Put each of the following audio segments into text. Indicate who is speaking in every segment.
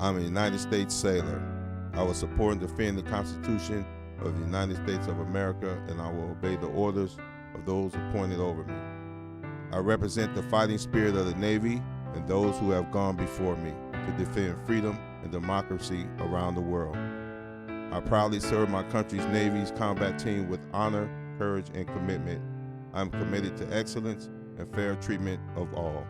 Speaker 1: I'm a United States sailor. I will support and defend the Constitution of the United States of America, and I will obey the orders of those appointed over me. I represent the fighting spirit of the Navy and those who have gone before me to defend freedom and democracy around the world. I proudly serve my country's Navy's combat team with honor, courage, and commitment. I am committed to excellence and fair treatment of all.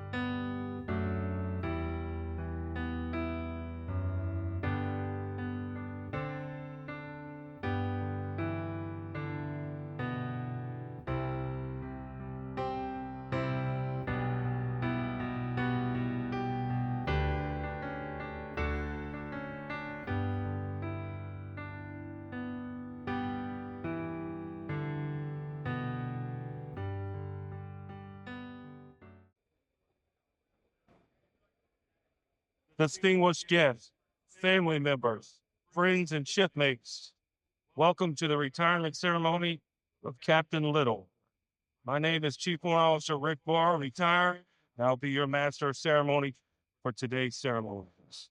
Speaker 2: Distinguished guests, family members, friends, and shipmates, welcome to the retirement ceremony of Captain Little. My name is Chief Warrant Officer Rick Barr, retired, and I'll be your master of ceremony for today's ceremonies.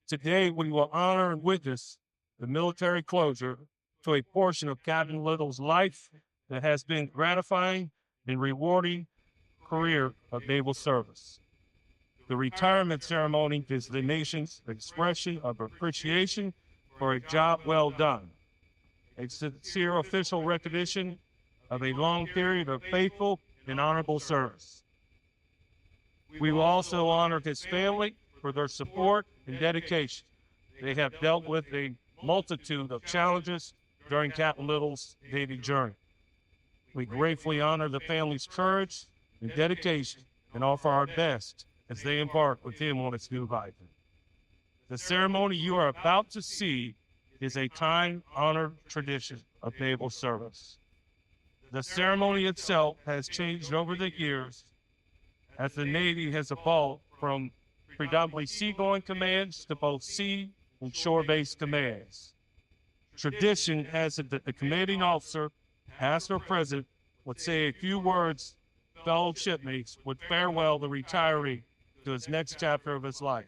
Speaker 2: Today, we will honor and witness the military closure to a portion of Captain Little's life that has been gratifying and rewarding career of naval service. The retirement ceremony is the nation's expression of appreciation for a job well done, a sincere official recognition of a long period of faithful and honorable service. We will also honor his family for their support and dedication. They have dealt with a multitude of challenges during Captain Little's Navy journey. We gratefully honor the family's courage and dedication and offer our best as they embark with him on its new life. The ceremony you are about to see is a time-honored tradition of naval service. The ceremony itself has changed over the years as the Navy has evolved from predominantly seagoing commands to both sea and shore-based commands. Tradition has it that the commanding officer, past or present, would say a few words, fellow shipmates would farewell the retiree to his next chapter of his life.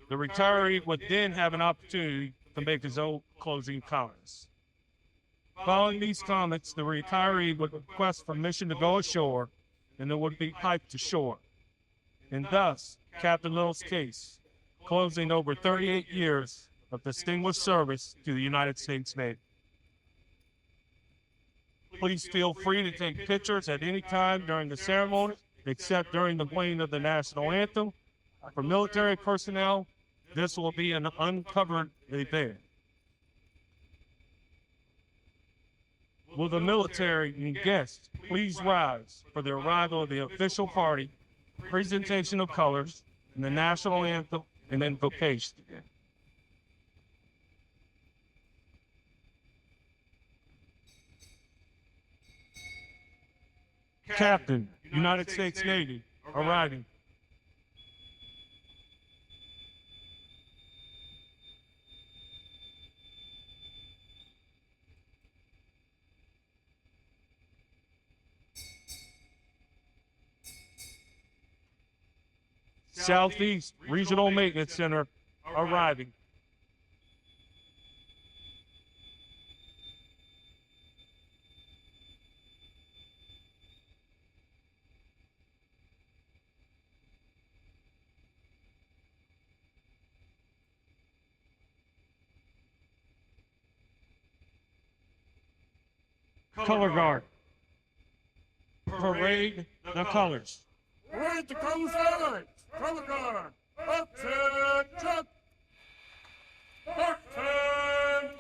Speaker 2: The retiree would then have an opportunity to make his own closing comments. Following these comments, the retiree would request permission to go ashore, and it would be piped to shore. And thus, Captain Little's case, closing over 38 years of distinguished service to the United States Navy. Please feel free to take pictures at any time during the ceremony, except during the playing of the national anthem. For military personnel, this will be an uncovered event. Will the military and guests please rise for the arrival of the official party, presentation of colors, and the national anthem and invocation. Captain, United States Navy, arriving. Southeast Regional Maintenance Center, arriving. Color Guard. Parade the colors.
Speaker 3: Parade the colors out! Color Guard! Attention! Attention!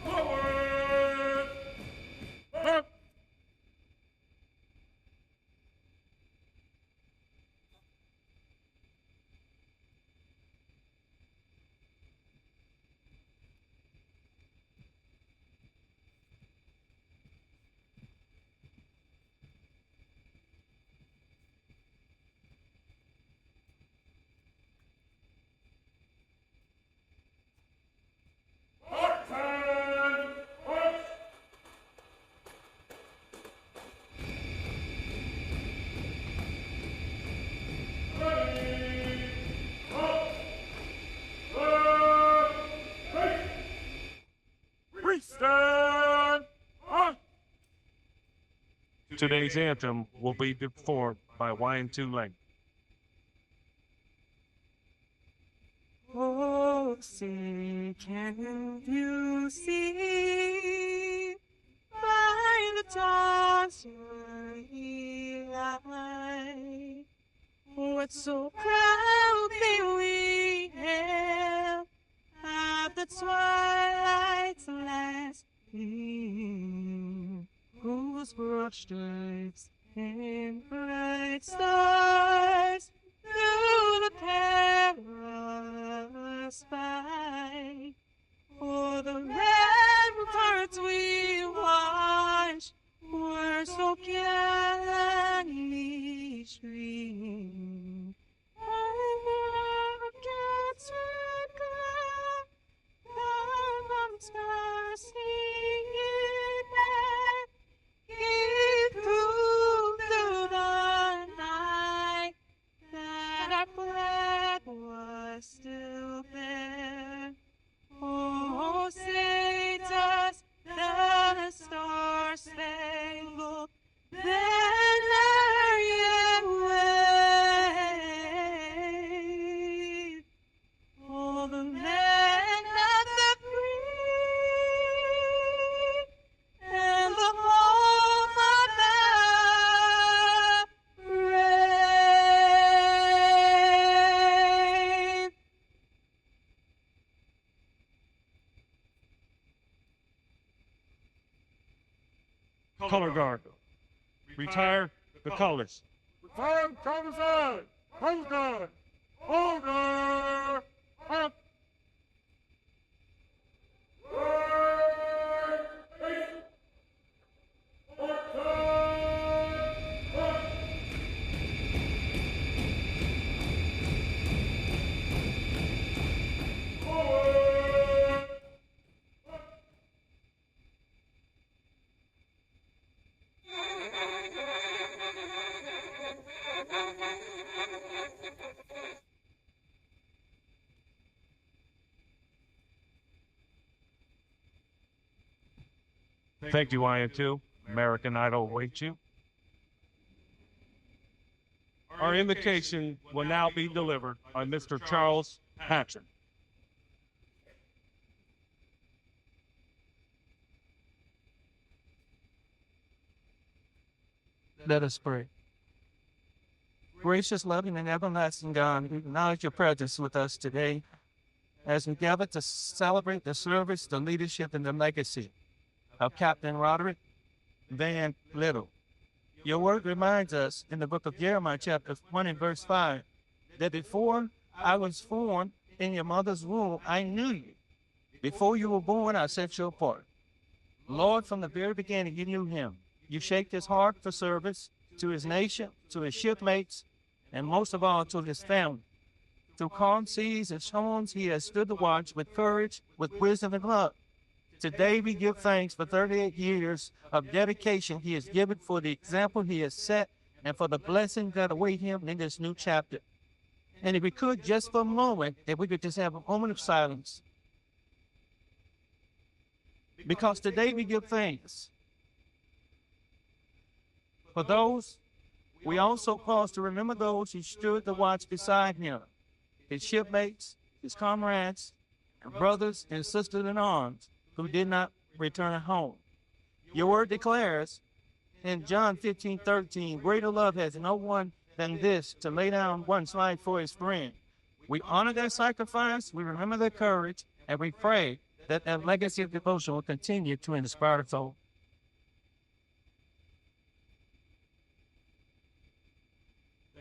Speaker 3: Forward!
Speaker 2: Today's anthem will be performed by YN2 Lane.
Speaker 4: Oh, say, can you see by the dawn's early light what so proudly we hailed at the twilight's last gleam, whose broad stripes and bright stars through the perilous fight, for the ramparts we watched were so gallantly streamed. And the rockets red glare, the stars singing back, gave proof through the night that our flag was still there. Oh, say does the star-spangled banner yet wave? Oh, the land of the free and the home of the brave.
Speaker 2: Color guard. Retire the colors.
Speaker 3: Retire color side. Color guard. Order. Up.
Speaker 2: Thank you, YN2. American Idol awaits you. Our invocation will now be delivered by Mr. Charles Patrick.
Speaker 4: Let us pray. Gracious, loving, and everlasting God, we acknowledge your presence with us today as we gather to celebrate the service, the leadership, and the legacy of Captain Roderick Van Little. Your word reminds us in the book of Jeremiah, chapter 1 and verse 5, that before I was formed in your mother's womb, I knew you. Before you were born, I set you apart. Lord, from the very beginning, you knew him. You shaped his heart for service to his nation, to his shipmates, and most of all, to his family. Through calm seas and storms, he has stood the watch with courage, with wisdom and love. Today, we give thanks for 38 years of dedication he has given, for the example he has set, and for the blessings that await him in this new chapter. And if we could, just for a moment, if we could just have a moment of silence. Because today we give thanks for those. We also pause to remember those who stood the watch beside him, his shipmates, his comrades, and brothers and sisters in arms who did not return home. Your word declares in John 15:13, greater love has no one than this, to lay down one's life for his friend. We honor their sacrifice, we remember their courage, and we pray that their legacy of devotion will continue to inspire us all.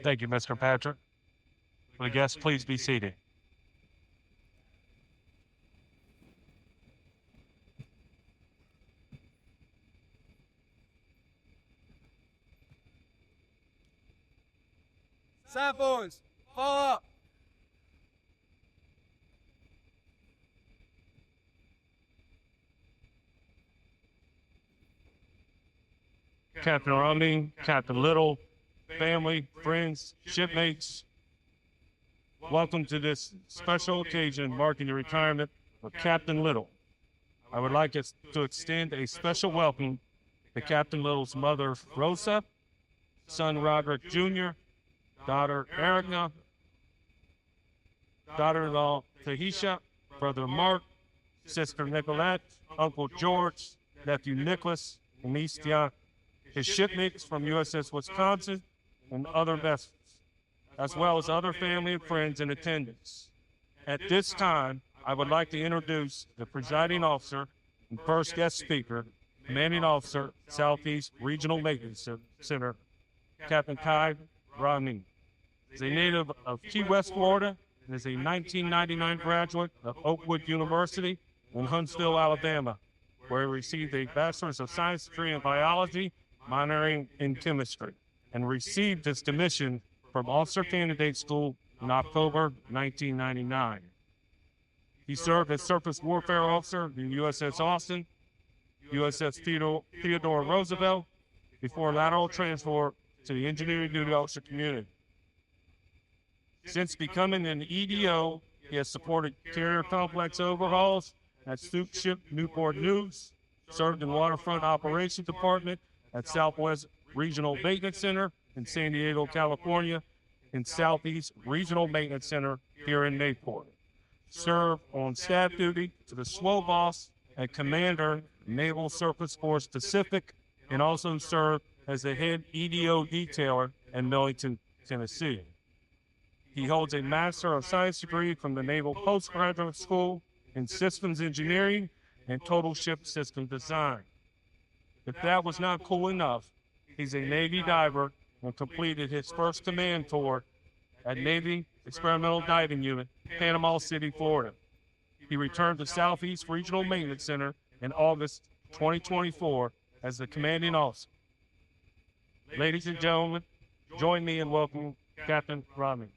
Speaker 2: Thank you, Mr. Patrick. Will the guests please be seated?
Speaker 4: Sanborns, fall up.
Speaker 2: Captain Romney, Captain Little, family, friends, shipmates, welcome to this special occasion marking the retirement of Captain Little. I would like us to extend a special welcome to Captain Little's mother, Rosa, son Roderick Jr., daughter Erica, daughter-in-law Tahisha, brother Mark, sister Nicolette, Uncle George, nephew Nicholas, and niece Diana, his shipmates from USS Wisconsin, and other vessels, as well as other family and friends in attendance. At this time, I would like to introduce the presiding officer and first guest speaker, Commanding Officer, Southeast Regional Maintenance Center, Captain Kai Rodney. He's a native of Key West, Florida, and is a 1999 graduate of Oakwood University in Huntsville, Alabama, where he received a Bachelor's of Science degree in biology, minoring in chemistry, and received his commission from Officer Candidate School in October 1999. He served as Surface Warfare Officer in USS Austin, USS Theodore Roosevelt, before lateral transfer to the Engineering Duty Officer community. Since becoming an EDO, he has supported carrier complex overhauls at Soup Ship Newport News, served in Waterfront Operations Department at Southwest Regional Maintenance Center in San Diego, California, and Southeast Regional Maintenance Center here in Mayport. Served on staff duty to the SWOBOS and Commander, Naval Surface Force Pacific, and also served as the head EDO detailer in Millington, Tennessee. He holds a Master of Science degree from the Naval Postgraduate School in Systems Engineering and Total Ship System Design. If that was not cool enough, he's a Navy diver and completed his first command tour at Navy Experimental Diving Unit, Panama City, Florida. He returned to Southeast Regional Maintenance Center in August 2024 as the commanding officer. Ladies and gentlemen, join me in welcoming Captain Rodney.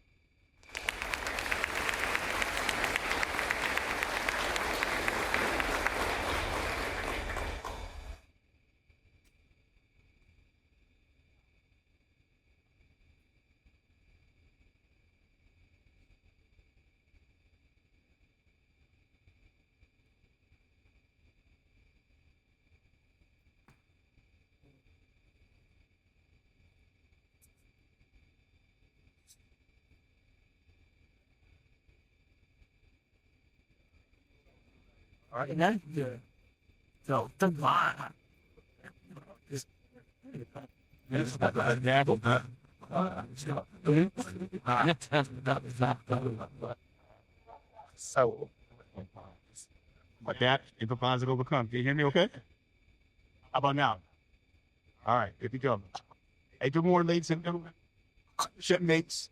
Speaker 4: All right, now, so the line. So, but that is a positive overcome. Can you hear me okay? How about now? All right, here we go. Hey, good morning, ladies and gentlemen, shipmates,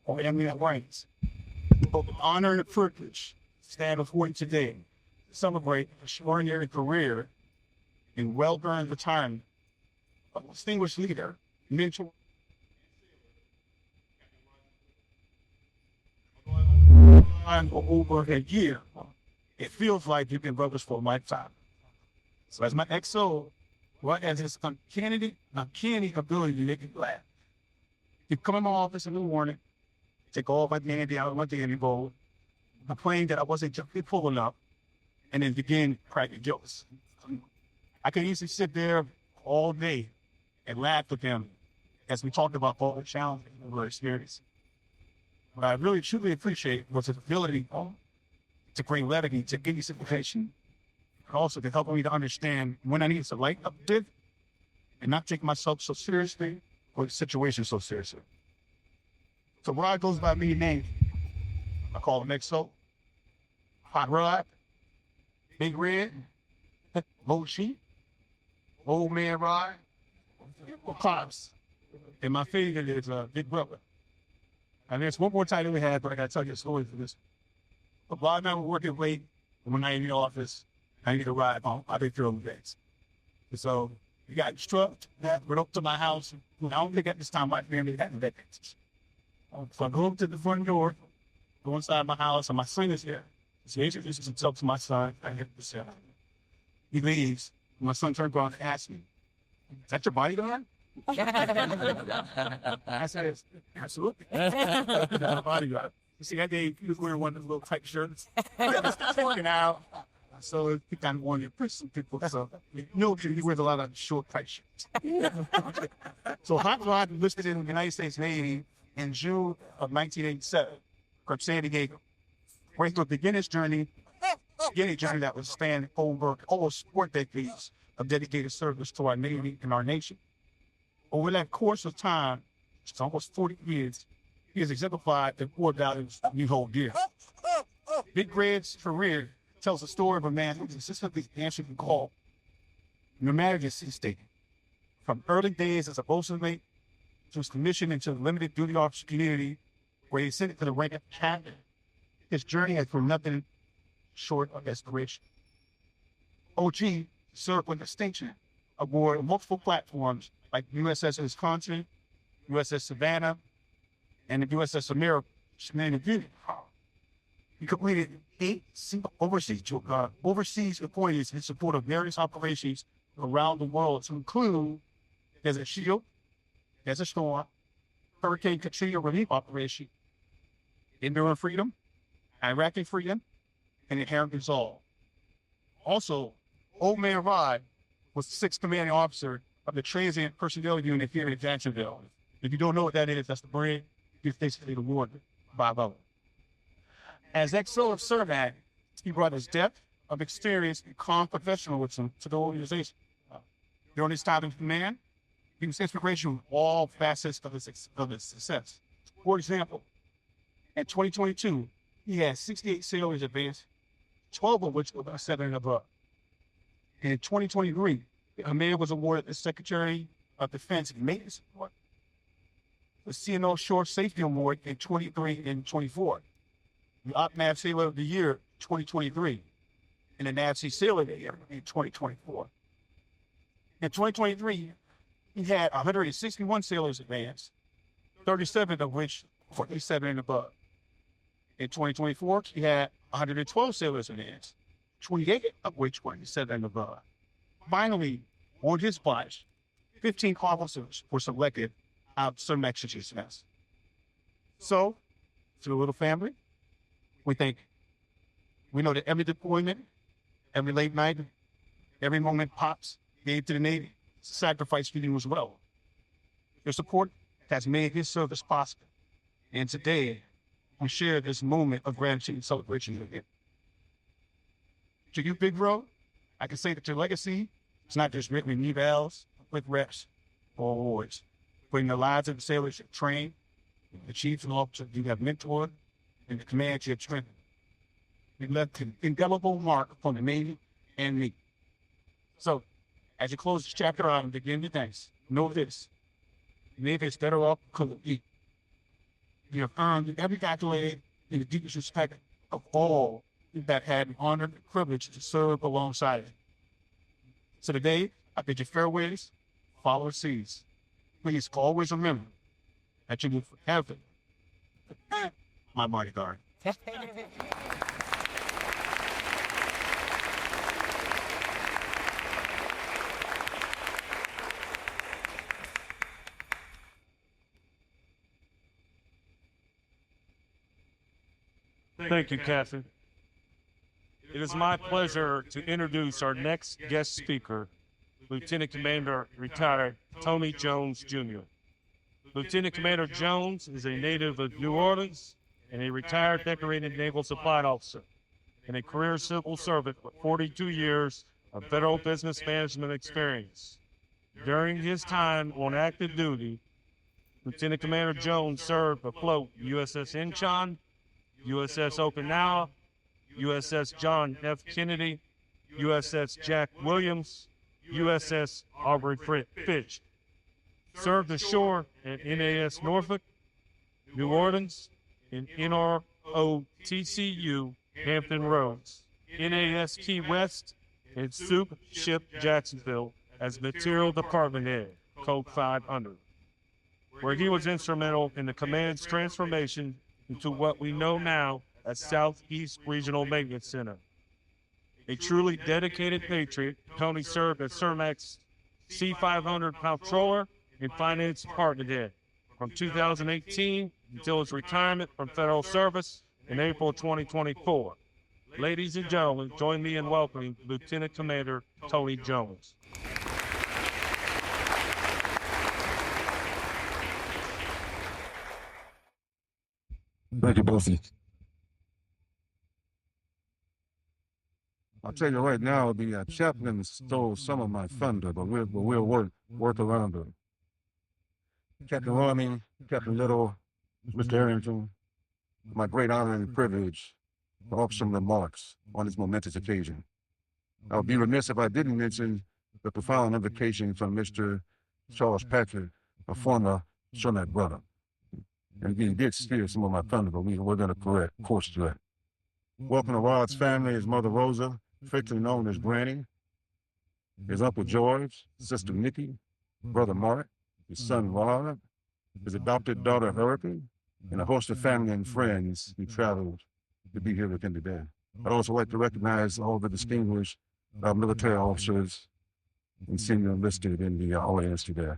Speaker 4: or family and friends. Both the honor and the privilege to stand before you today to celebrate an extraordinary career and well-earned retirement of a distinguished leader, mentor, for over a year. It feels like you've been brothers for a lifetime. So as my XO, what has his uncanny ability to make you laugh. You come in my office in the morning, take all my candy out of my candy bowl, complain that I wasn't just full enough, and then begin cracking jokes. I could easily sit there all day and laugh with him as we talked about all the challenges we were experiencing. What I really truly appreciate was his ability to bring levity to any situation, but also to help me to understand when I need to lighten up a bit and not take myself so seriously or the situation so seriously. So Rod goes by many names. I call him XO, Hot Rod, Big Red, Mochi, Old Man Rod, or Pops. And my favorite is Big Brother. And there's one more title we had, but I gotta tell you a story for this. But Rod and I were working late, and when I in the office, I need a ride home. I've been through days. So we got instructed, went up to my house. I don't think at this time my family had vacancies. So I go up to the front door, go inside my house, and my son is here. So he introduces himself to my son. I get this. He leaves. My son turns around and asks me, "Is that your bodyguard?" I said, "Absolutely." My bodyguard. You see, that day he was wearing one of those little tight shirts. Stop working out.
Speaker 5: So he kind of wanted to impress some people. So you know, he wears a lot of short, tight shirts. So Hot Rod enlisted in the United States Navy in June of 1987 from San Diego, where he would begin his journey that would span over almost 4 decades of dedicated service to our Navy and our nation. Over that course of time, it's almost 40 years, he has exemplified the core values we hold dear. Big Red's career tells the story of a man who consistently answered the call, no matter his sea state. From early days as a bosun mate to his commission into the limited duty officer community, where he ascended to the rank of captain, his journey has been nothing short of inspiration. OG served with distinction aboard multiple platforms like USS Wisconsin, USS Savannah, and the USS America, to name a few. He completed 8 overseas deployments in support of various operations around the world, to include Desert Shield, Desert Storm, Hurricane Katrina Relief Operation, Enduring Freedom, Iraqi Freedom, and Inherent Resolve. Also, Old Man Rod was the 6th commanding officer of the Transient Personnel Unit here in Jacksonville. If you don't know what that is, that's the brand he's basically the Lord 5-0. As XO of Cermak, he brought his depth of experience and calm professionalism to the organization. During his time in command, he was inspirational in all facets of his success. For example, in 2022, he had 68 sailors advanced, 12 of which were 7 and above. And in 2023, a man was awarded the Secretary of Defense Maintenance Award, the CNO Shore Safety Award in 23 and 24, the OpNav Sailor of the Year 2023, and the NAVSEA Sailor of the Year in 2024. In 2023, he had 161 sailors advanced, 37 of which were 7 and above. In 2024, he had 112 sailors advanced, 28 of which were 7 and above. Finally, on his watch, 15 officers were selected out of Cermak success. So, to the little family, we know that every deployment, every late night, every moment Pops gave to the Navy, it's a sacrifice for you as well. Your support has made his service possible. And today, we share this moment of gratitude and celebration with you. To you, Big Bro, I can say that your legacy is not just written in evals, with reps, or awards, but in the lives of the sailors you trained, the chiefs and officers you have mentored, and the command you have trained. You left an indelible mark upon the Navy and me. So, as you close this chapter out and begin your thanks, know this: the Navy is better off because of you. You have earned every accolade in the deepest respect of all that had the honor and privilege to serve alongside it. So today, I bid you farewells, follow seas. Please always remember that you will forever my bodyguard.
Speaker 2: Thank you, Captain. It is my pleasure to introduce our next guest speaker, Lieutenant Commander retired Tony Jones, Jr. Lieutenant Commander Jones is a native of New Orleans and a retired decorated naval supply officer and a career civil servant with 42 years of federal business management experience. During his time on active duty, Lieutenant Commander Jones served afloat USS Incheon, USS Okinawa, USS John F. Kennedy, USS Jack Williams, USS Aubrey Fitch. Served ashore at NAS Norfolk, New Orleans, and NROTCU Hampton Roads, NAS Key West, and Soup Ship Jacksonville as Material Department Head, Code 500, where he was instrumental in the command's transformation into what we know now as Southeast Regional Maintenance Center. A truly dedicated patriot, Tony served as Cermak's C-500 Comptroller and Finance Department Head from 2018 until his retirement from federal service in April 2024. Ladies and gentlemen, join me in welcoming Lieutenant Commander Tony Jones.
Speaker 6: Thank you, Bossy. I'll tell you right now, the chaplain stole some of my thunder, but we'll work around it. Captain Ronnie, Captain Little, Mr. Harrington, my great honor and privilege to offer some remarks on this momentous occasion. I would be remiss if I didn't mention the profound invocation from Mr. Charles Patrick, a former Sherman brother. And he did steal some of my thunder, but we're going to correct course to that. Welcome to Rod's family, his mother Rosa, affectionately known as Granny, his Uncle George, Sister Nikki, Brother Mark, his son Rod, his adopted daughter Hurricane, and a host of family and friends who traveled to be here with him today. I'd also like to recognize all the distinguished military officers and senior enlisted in the audience today.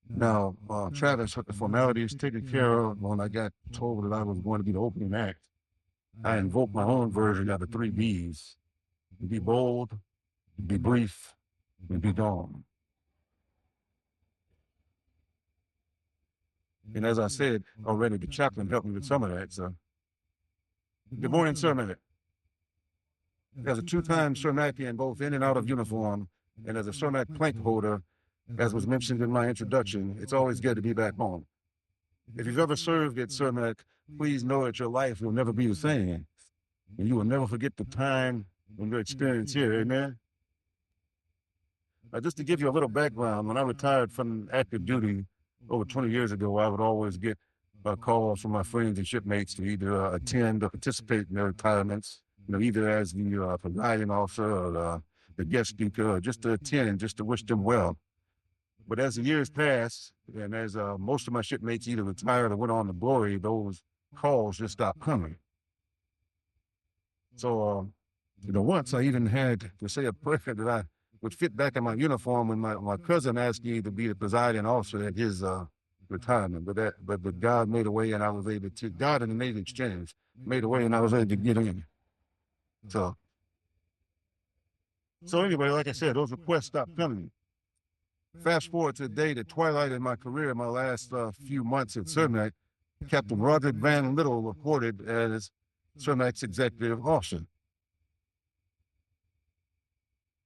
Speaker 6: Now, Travis had the formalities taken care of when I got told that I was going to be the opening act. I invoked my own version of the 3 B's. Be bold, be brief, and be gone. And as I said already, the chaplain helped me with some of that. So, good morning, Sir Mac. As a 2-time Sir Macian, both in and out of uniform, and as a Sir Mac plank holder, as was mentioned in my introduction, it's always good to be back home. If you've ever served at Sir Mac, please know that your life will never be the same. And you will never forget the time and your experience here, amen? Just to give you a little background, when I retired from active duty over 20 years ago, I would always get calls from my friends and shipmates to either attend or participate in their retirements, either as the presiding officer or the guest speaker, or just to attend, just to wish them well. But as the years passed, and as most of my shipmates either retired or went on to glory, those calls just stopped coming. So, once I even had to say a prayer that I would fit back in my uniform when my cousin asked me to be the presiding officer at his retirement. But God made a way, and I was able to. God and the Navy Exchange made a way, and I was able to get in. So anyway, like I said, those requests stopped coming. Fast forward to the day, the twilight in my career, my last few months at CERMAC, Captain Roderick Van Little reported as CERMAC's executive officer.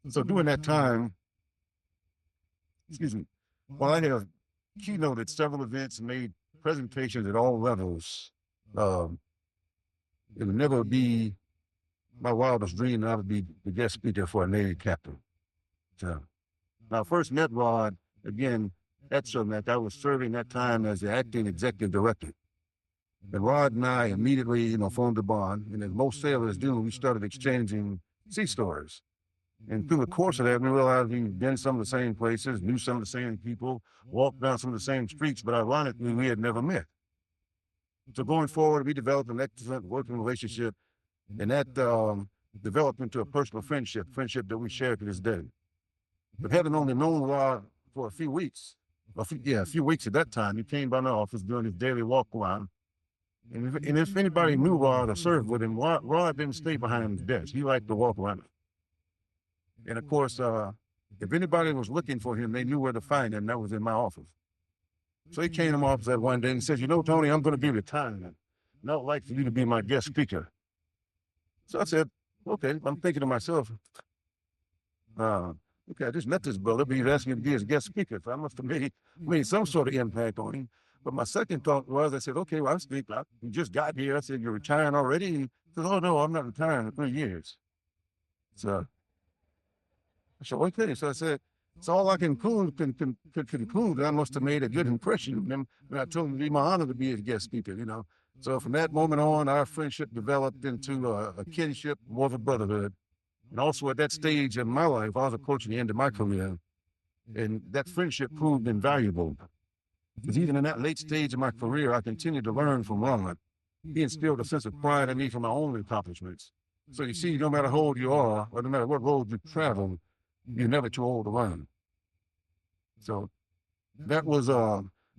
Speaker 6: So during that time, while I have keynoted several events and made presentations at all levels, it would never be my wildest dream that I would be the guest speaker for a Navy captain. So, when I first met Rod, again, at CERMAC, I was serving that time as the acting executive director. And Rod and I immediately, formed a bond. And as most sailors do, we started exchanging sea stories. And through the course of that, we realized we'd been some of the same places, knew some of the same people, walked down some of the same streets, but ironically, we had never met. So going forward, we developed an excellent working relationship, and that developed into a personal friendship that we share to this day. But having only known Rod for a few weeks at that time, he came by my office doing his daily walk around. And if anybody knew Rod or served with him, Rod didn't stay behind his desk. He liked to walk around. And of course, if anybody was looking for him, they knew where to find him. That was in my office. So he came to my office that one day and said, Tony, I'm going to be retiring. And I would like for you to be my guest speaker. So I said, okay. I'm thinking to myself, okay, I just met this brother, but he's asking me to be his guest speaker. So I must have made some sort of impact on him. But my second thought was, I said, okay, well, you just got here. I said, you're retiring already? He said, oh, no, I'm not retiring in 3 years. So I said, okay. So I said, it's all I can conclude that I must have made a good impression on him. And I told him it'd be my honor to be his guest speaker, So from that moment on, our friendship developed into a kinship, more of a brotherhood. And also at that stage in my life, I was approaching the end of my career. And that friendship proved invaluable. Because even in that late stage of my career, I continued to learn from Ron. He instilled a sense of pride in me for my own accomplishments. So you see, no matter how old you are, or no matter what road you travel, you're never too old to learn. So that was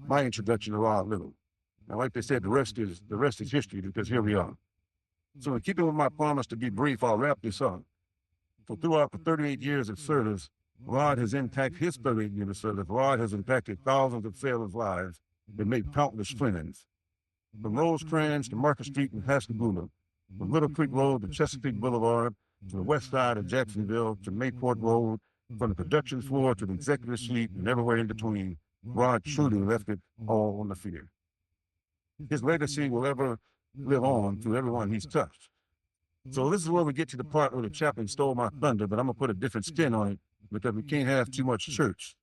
Speaker 6: my introduction to Rod Little. Now, like they said, the rest is history, because here we are. So in keeping with my promise to be brief, I'll wrap this up. So throughout the 38 years of service, Rod has impacted his 38 years of service. Rod has impacted thousands of sailors' lives and made countless friends. From Rosecrans to Market Street in Pascagoula, from Little Creek Road to Chesapeake Boulevard, to the west side of Jacksonville, to Mayport Road, from the production floor to the executive suite and everywhere in between, Rod truly left it all on the field. His legacy will ever live on through everyone he's touched. So this is where we get to the part where the chaplain stole my thunder, but I'm going to put a different spin on it because we can't have too much church.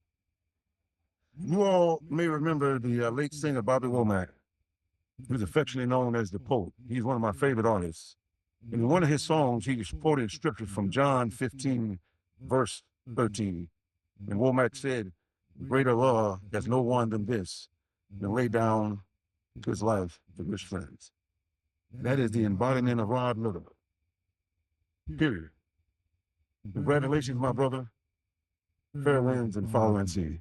Speaker 6: You all may remember the late singer Bobby Womack, who's affectionately known as the Pope. He's one of my favorite artists. And in one of his songs, he quoted scripture from John 15, verse 13. And Womack said, "Greater love has no one than this, than lay down his life for his friends." That is the embodiment of Rod Little. Period. Congratulations, my brother. Fair winds and foul and sea.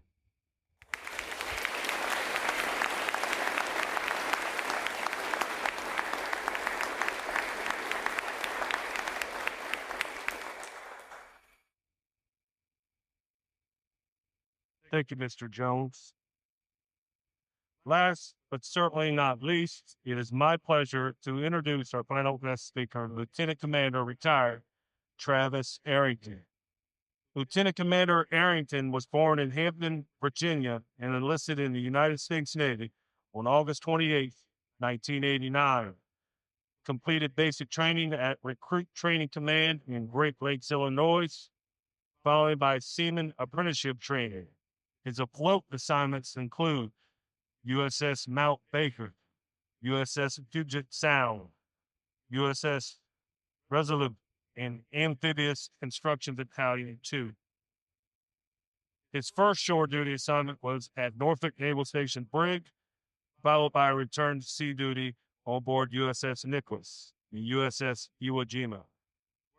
Speaker 2: Thank you, Mr. Jones. Last but certainly not least, it is my pleasure to introduce our final guest speaker, Lieutenant Commander retired Travis Arrington. Lieutenant Commander Arrington was born in Hampton, Virginia, and enlisted in the United States Navy on August 28, 1989. Completed basic training at Recruit Training Command in Great Lakes, Illinois, followed by Seaman Apprenticeship Training. His afloat assignments include USS Mount Baker, USS Puget Sound, USS Resolute, and Amphibious Construction Battalion 2. His first shore duty assignment was at Norfolk Naval Station Brig, followed by a return to sea duty on board USS Nicholas and USS Iwo Jima,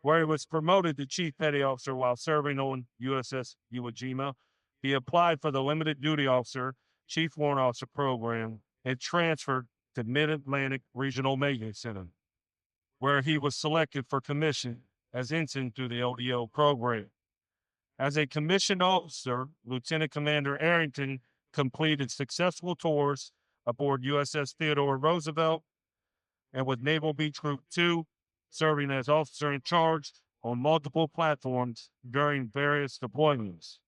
Speaker 2: where he was promoted to Chief Petty Officer while serving on USS Iwo Jima. He applied for the Limited Duty Officer, Chief Warrant Officer program and transferred to Mid-Atlantic Regional Maintenance Center, where he was selected for commission as ensign through the LDO program. As a commissioned officer, Lieutenant Commander Arrington completed successful tours aboard USS Theodore Roosevelt and with Naval Beach Group 2, serving as officer in charge on multiple platforms during various deployments.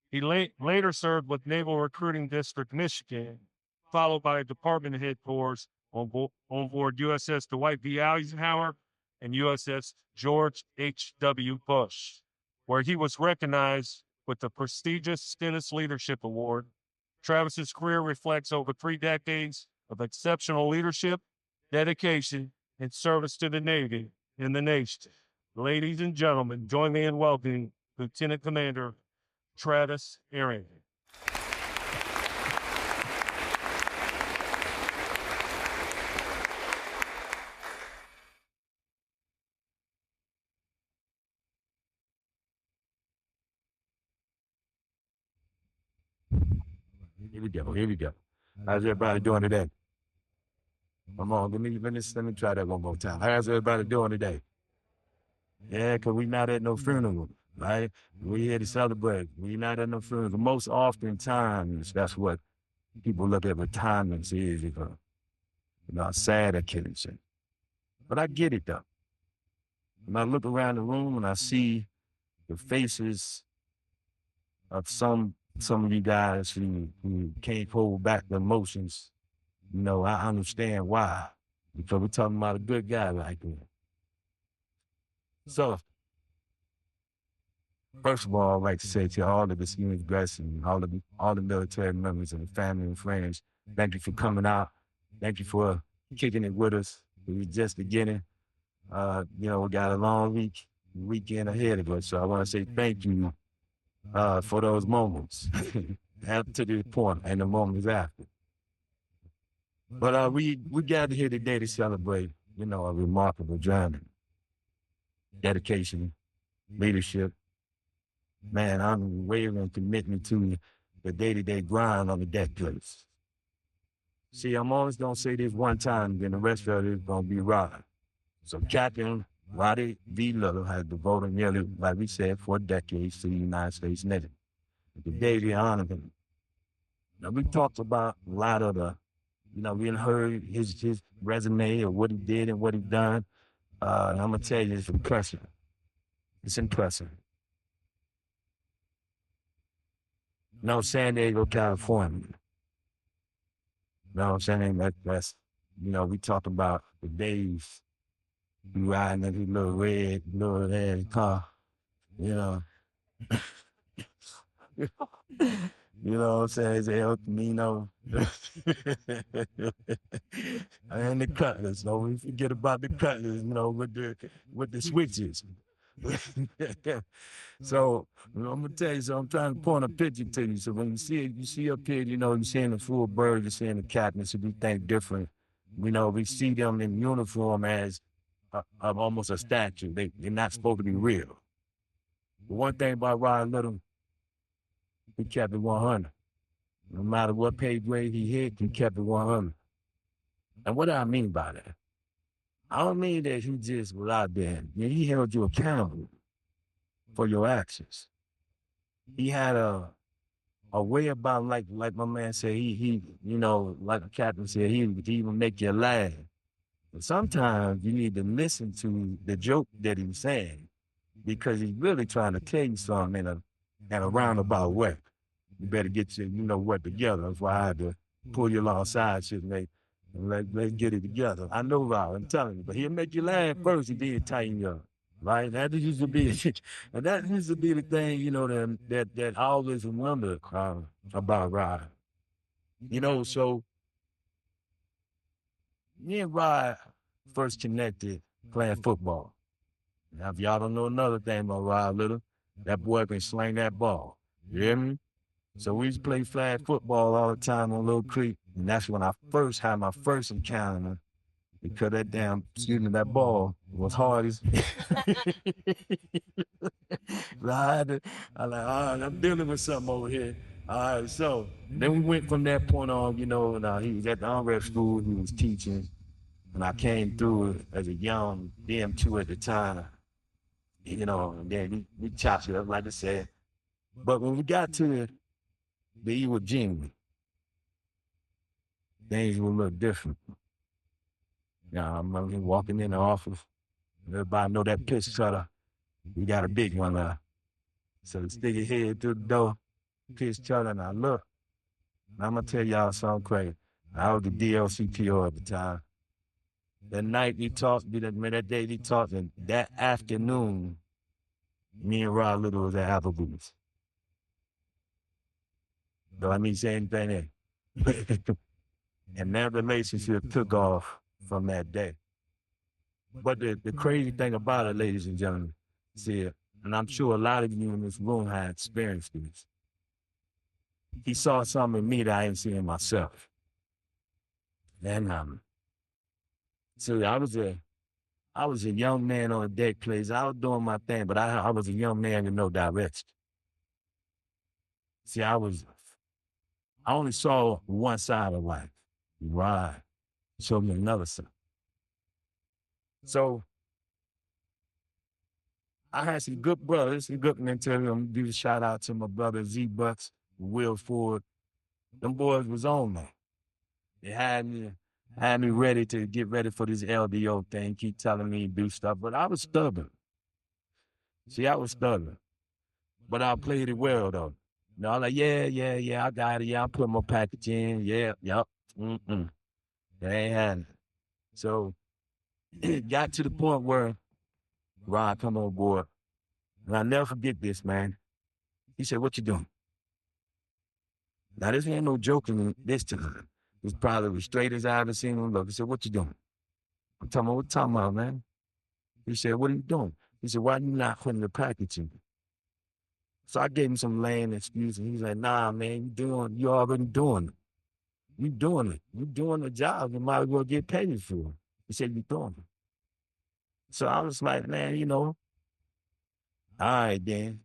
Speaker 2: He later served with Naval Recruiting District, Michigan, followed by a department head tours on board USS Dwight D. Eisenhower and USS George H.W. Bush, where he was recognized with the prestigious Stennis Leadership Award. Travis's career reflects over 3 decades of exceptional leadership, dedication, and service to the Navy and the nation. Ladies and gentlemen, join me in welcoming Lieutenant Commander Travis Arrington.
Speaker 6: Here we go. How's everybody doing today? Come on, let me try that one more time. How's everybody doing today? Yeah, because we not at no funeral, right? We here to celebrate. We not at no funeral. Most often times, that's what people look at retirement as, a sad occasion. But I get it, though. When I look around the room and I see the faces of some of you guys who can't hold back the emotions, I understand why. Because we're talking about a good guy right there. So, first of all, I'd like to say to all of the senior guests and all the military members and the family and friends, thank you for coming out. Thank you for kicking it with us. It was just beginning. We got a long weekend ahead of us. So I want to say thank you for those moments up to this point and the moments after. But we gathered here today to celebrate, a remarkable journey, dedication, leadership. Man, unwavering commitment to the day-to-day grind on the deck place. See, I'm always going to say this one time, then the rest of it is going to be right.
Speaker 7: So Captain Roddy V. Little has devoted nearly, like we said, 4 decades to the United States Navy. Today we honor him. Now we talked about a lot of the, we heard his resume of what he did and what he done. And I'm gonna tell you, it's impressive. It's impressive. San Diego, California. I'm saying? That's, we talk about the days you riding in his little red car, you know. You know what I'm saying? It's El Camino. And the Cutlass. Don't we forget about the Cutlass, with the switches. So, I'm gonna tell you, so I'm trying to point a picture to you. So when you see up here, you're seeing the full bird, you're seeing the captain, so we think different. We see them in uniform as almost a statue. They're not supposed to be real. But one thing about Rod Little, he kept it 100. No matter what pay grade he hit, he kept it 100. And what do I mean by that? I don't mean that he just was out there. He held you accountable for your actions. He had a way about, like my man said, he like the captain said, he even make you laugh. But sometimes you need to listen to the joke that he's saying, because he's really trying to tell you something in a roundabout way. You better get your what together. That's why I had to pull you alongside, shit, mate. Let's get it together. I know Rob, I'm telling you, but he'll make you laugh first and then tighten you up. Right? That used to be the thing, that I always remember about Rod. So me and Rod first connected playing football. Now, if y'all don't know another thing about Rod Little, that boy can sling that ball. You hear me? So we used to play flag football all the time on Little Creek, and that's when I first had my first encounter, because that ball was hard as I'm dealing with something over here. All right, so then we went from that point on, and he was at the unrep school, he was teaching, and I came through as a young DM2 at the time, and then we chopped it up, like I said. But when we got to the Iwo Jima, things were a little different. I remember walking in the office, everybody know that pitch cutter. We got a big one now. So stick your head through the door, pitch cutter, and I look. And I'm going to tell y'all something crazy. I was the DLCPO at the time. That night we talked, that day we talked, and that afternoon, me and Rod Little was at Applebee's. Do I need to say anything there? And that relationship took off from that day. But the crazy thing about it, ladies and gentlemen, see, and I'm sure a lot of you in this room have experienced this. He saw something in me that I didn't see in myself. And so I was a young man on a deck place. I was doing my thing, but I was a young man with no direction. See, I only saw one side of life. Right. Showed me another side. So I had some good brothers, some good mentors. I'm do a shout out to my brother Z Bucks, Will Ford. Them boys was on me. They had me ready to get ready for this LDO thing, keep telling me to do stuff, but I was stubborn. See, I was stubborn. But I played it well though. I'm like, yeah, I got it. Yeah, I'll put my package in. Yeah, yep. That ain't happening. So it got to the point where Rod come on board. And I'll never forget this, man. He said, "What you doing?" Now, this ain't no joking this time. It's probably the straightest I ever seen him look. He said, "What you doing?" I'm talking about, what you talking about, man? He said, "What are you doing?" He said, "Why you not putting the package in?" So I gave him some lame excuse, and he's like, "Nah, man, you already doing it. You doing it. You doing the job. You might as well get paid for it." He said, "You doing it." So I was like, man, all right, then.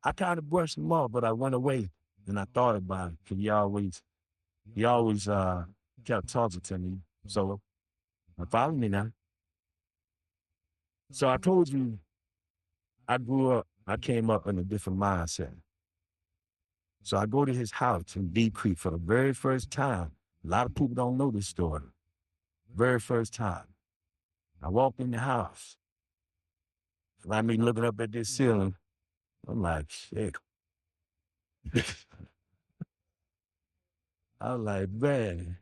Speaker 7: I kind of brushed him off, but I went away and I thought about it, because he always kept talking to me. So follow me now. So I told you, I came up in a different mindset. So I go to his house in Deep Creek for the very first time. A lot of people don't know this story. Very first time. I walk in the house. Find me looking up at this ceiling. I'm like, shit. I was like, man.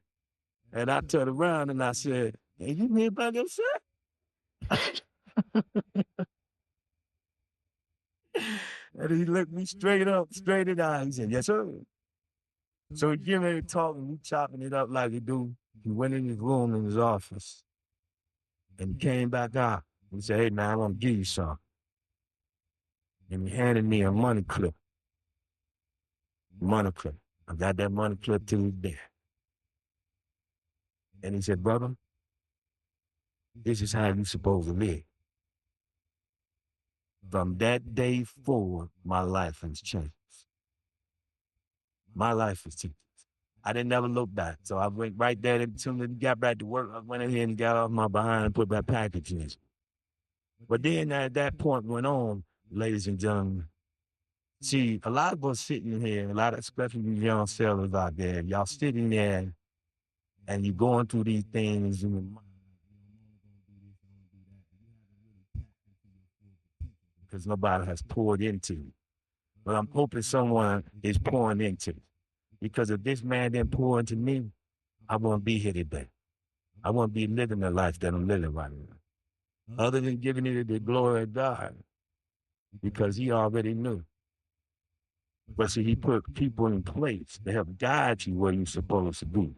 Speaker 7: And I turned around and I said, hey, you here by yourself? And he looked me straight in the eye. He said, yes, sir. So he gave me a talk and we chopping it up like he do. He went in his room in his office and he came back out. He said, hey, man, I want to give you something. And he handed me a money clip. Money clip. I got that money clip to this day. And he said, brother, this is how you supposed to live. From that day forward, my life has changed. My life has changed. I didn't never look back. So I went right there until we got back to work. I went in here and got off my behind and put that package in. But then at that point went on, ladies and gentlemen, see, a lot of us sitting here, a lot of especially you young sellers out there, y'all sitting there and you're going through these things in your mind. Because nobody has poured into you. But I'm hoping someone is pouring into you. Because if this man didn't pour into me, I won't be here today. I won't be living the life that I'm living right now. Other than giving it the glory of God. Because he already knew. But see, he put people in place to help guide you where you're supposed to be.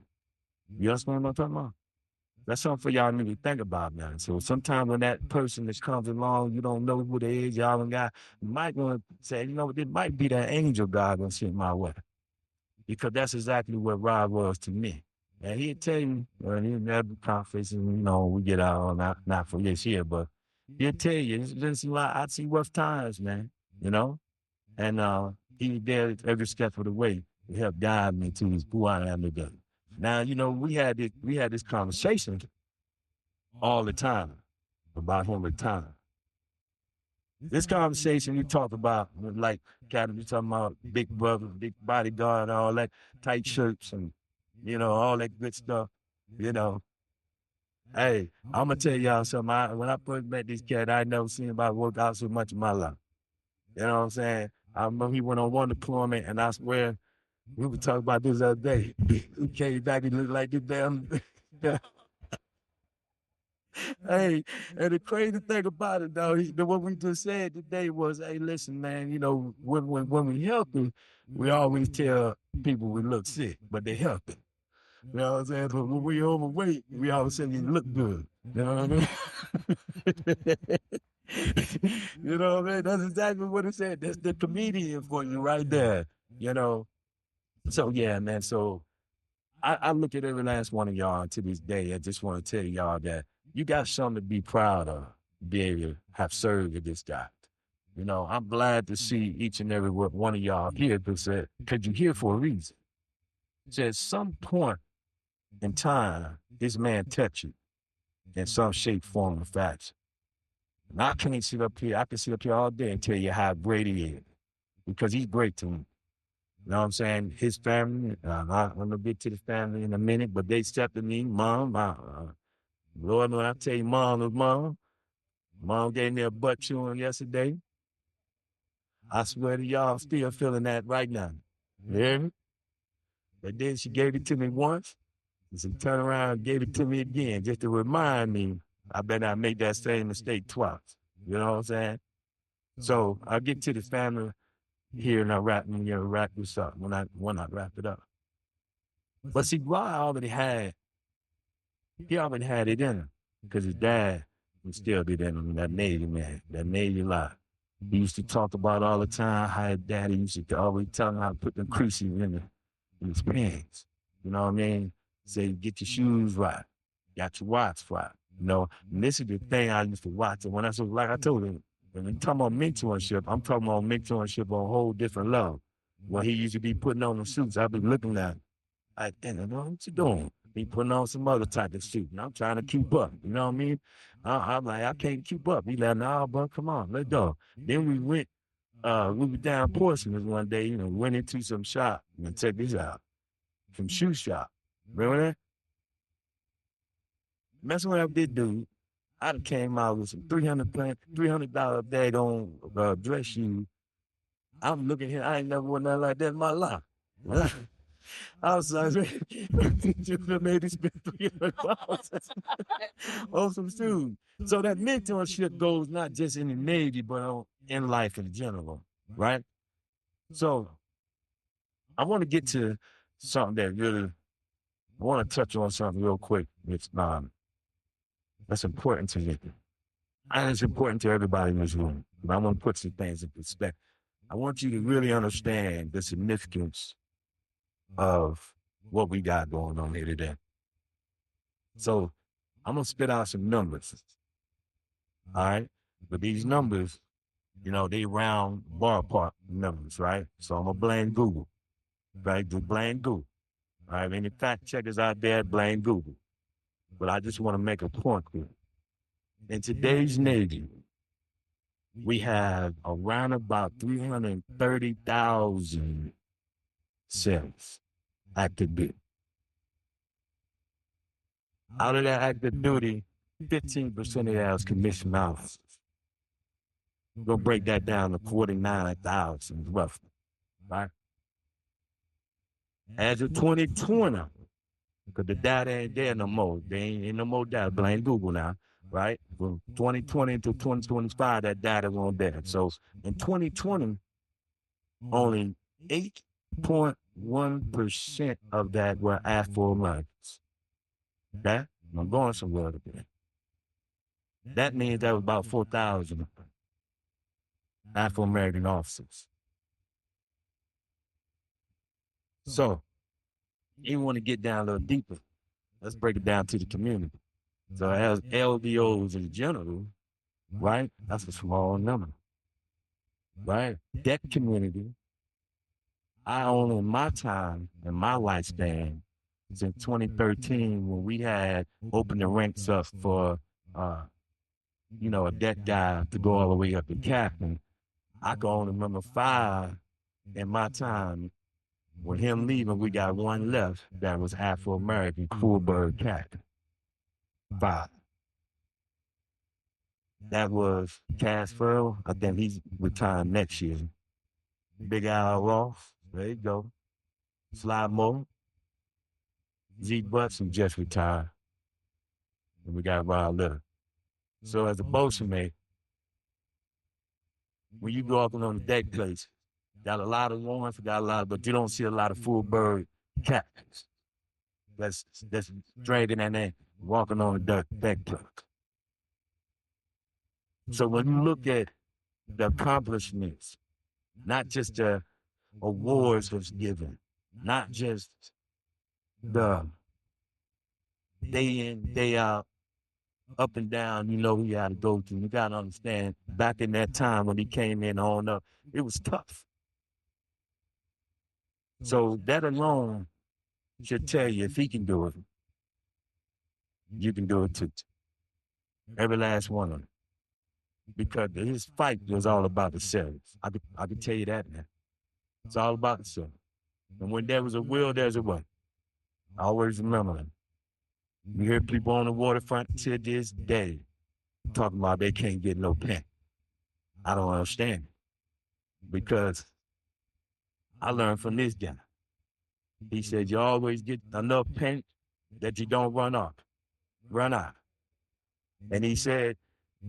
Speaker 7: You understand what I'm talking about? That's something for y'all to think about now. So sometimes when that person that comes along, you don't know who they is, y'all got, you might want to say, you know, it might be that angel God gonna send my way. Because that's exactly what Rob was to me. And he'd tell you, he'd have a conference and, you know, we get out, not for this year, but he'll tell you, listen, I see rough times, man, you know? And he did every step of the way to help guide me to who I am today. Now, you know, we had this conversation all the time about him retiring. This conversation we talked about, like, Captain, we talking about big brother, big bodyguard, all that tight shirts and, you know, all that good stuff, you know. Hey, I'm going to tell y'all something. When I first met this cat, I never seen anybody work out so much in my life. You know what I'm saying? I remember he went on one deployment, and I swear, we were talking about this the other day. He came back and looked like this damn. Hey, and the crazy thing about it, though, what we just said today was, hey, listen, man, you know, when we healthy, we always tell people we look sick, but they're healthy. You know what I'm saying? But when we overweight, we always say we look good. You know what I mean? You know what I mean? That's exactly what it said. That's the comedian for you right there, you know? So, yeah, man, so I look at every last one of y'all to this day. I just want to tell y'all that you got something to be proud of, be able to have served with this guy. You know, I'm glad to see each and every one of y'all here because you're here for a reason. So at some point in time, this man touched you in some shape, form, or fashion. And I can't sit up here. I can sit up here all day and tell you how great he is because he's great to me. You know what I'm saying? His family, I'm going to get to the family in a minute, but they accepted me. Mom, Lord, when I tell you mom was mom, mom gave me a butt chewing yesterday. I swear to y'all, I'm still feeling that right now. You hear me? But then she gave it to me once, and she turned around and gave it to me again, just to remind me I better not make that same mistake twice. You know what I'm saying? So I'll get to the family here and I'll wrap this up when I wrap it up. But see, Rod already had it in him because his dad would still be there, that Navy man, that Navy life. He used to talk about all the time how his daddy used to always tell him how to put them creases in his pants. You know what I mean? Say, get your shoes right, got your watch right. You know, and this is the thing I used to watch. And when like I told him, when you talking about mentorship, I'm talking about mentorship on a whole different level. When he used to be putting on the suits, I've been looking at him. What you doing? He putting on some other type of suit, and I'm trying to keep up. You know what I mean? I'm like, I can't keep up. He like, nah, bro, come on, let's go. Then we went, we were down Portsmouth one day, went into some shop, and check this out, some shoe shop. Remember that? Messing with that dude, I done came out with some $300 bag on dress shoes. I'm looking here, I ain't never worn nothing like that in my life. I was like, just maybe spend $300 on some shoes. So that mentorship goes not just in the Navy, but in life in general, right? So I want to get to something that really, I want to touch on something real quick. It's that's important to me. And it's important to everybody in this room. But I want to put some things in perspective. I want you to really understand the significance of what we got going on here today. So I'm going to spit out some numbers. All right? But these numbers, they round ballpark numbers, right? So I'm going to blame Google, right? Just blame Google. All right? Any fact checkers out there, blame Google. But I just want to make a point here. In today's Navy, we have around about 330,000 sailors active duty. Out of that active duty, 15% of that is commissioned officers. We'll break that down to 49,000 roughly, right? As of 2020, because the data ain't there no more. There ain't no more data. Blame Google now, right? From 2020 to 2025, that data wasn't there. So in 2020, only 8.1% of that were Afro-Americans. Okay? I'm going somewhere with it. That means that was about 4,000 Afro-American officers. So, you want to get down a little deeper. Let's break it down to the community. So as LDOs in general, right, that's a small number, right? That community, I own in my time, in my lifespan, since 2013 when we had opened the ranks up for, a deck guy to go all the way up to captain. I can only remember 5 in my time. With him leaving, we got 1 left that was Afro-American, full bird captain. 5. That was Cass Farrell. I think he's retiring next year. Big Al Ross, there you go. Sly Moore, Z Butts, who just retired. And we got Rod Little. So as a bosun mate, when you go up on the deck place, got a lot of ones, but you don't see a lot of full bird captains. That's dragging that name, walking on the deck plug. So when you look at the accomplishments, not just the awards that's given, not just the day in, day out, up and down, you got to go through. You got to understand, back in that time when he came in on up, it was tough. So that alone should tell you if he can do it, you can do it too. Every last one of them. Because his fight was all about the service. I can tell you that, man. It's all about the service. And when there was a will, there's a way. I always remember that. You hear people on the waterfront to this day talking about they can't get no pen. I don't understand it. Because I learned from this guy. He said, you always get enough paint that you don't run out. And he said,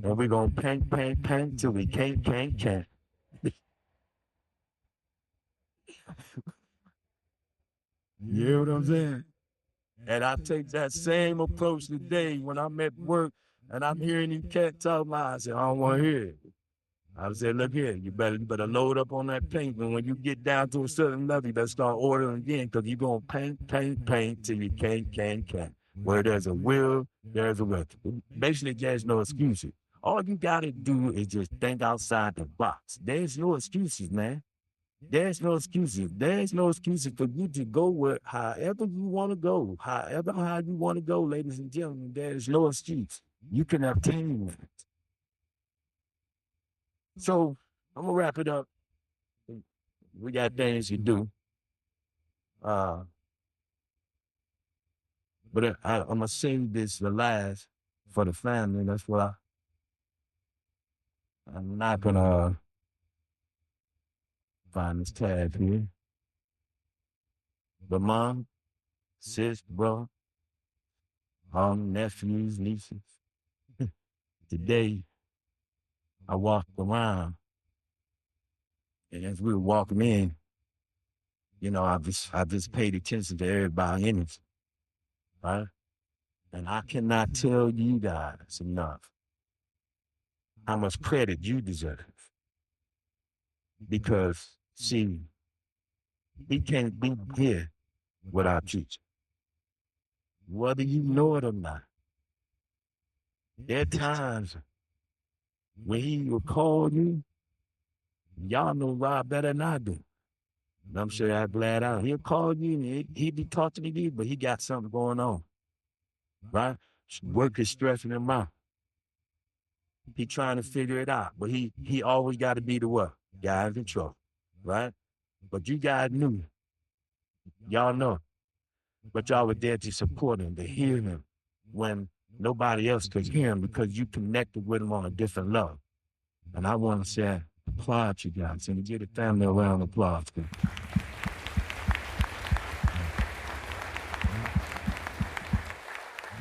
Speaker 7: and we're going to paint till we can't. You hear what I'm saying? And I take that same approach today when I'm at work and I'm hearing these cats talk about, I say, I don't want to hear it. I said, look here, you better load up on that paint. And when you get down to a certain level, you better start ordering again because you're going to paint till you can't. Where there's a will, there's a way. Basically, there's no excuses. All you got to do is just think outside the box. There's no excuses, man. There's no excuses. There's no excuses for you to go with however you want to go, however how you want to go, ladies and gentlemen. There's no excuse. You can obtain it. So I'm gonna wrap it up. We got things to do. But I'm gonna sing this the last for the family. That's what I'm not gonna find this tab here. But mom, sis, bro, nephews, nieces. Today, I walked around, and as we were walking in, you know, I just paid attention to everybody in it, right? And I cannot tell you guys enough how much credit you deserve. Because, see, we can't be here without you. Whether you know it or not. There are times when he will call you, y'all know Rob better than I do. And I'm sure I'm glad out. He'll call you and he'll be talking to you, but he got something going on. Right? Work is stressing him out. He trying to figure it out, but he always got to be the what? Guy in control, right? But you guys knew. Y'all know. But y'all were there to support him, to hear him when nobody else could hear him because you connected with him on a different level. And I want to say, applaud you guys and give the family a round of applause.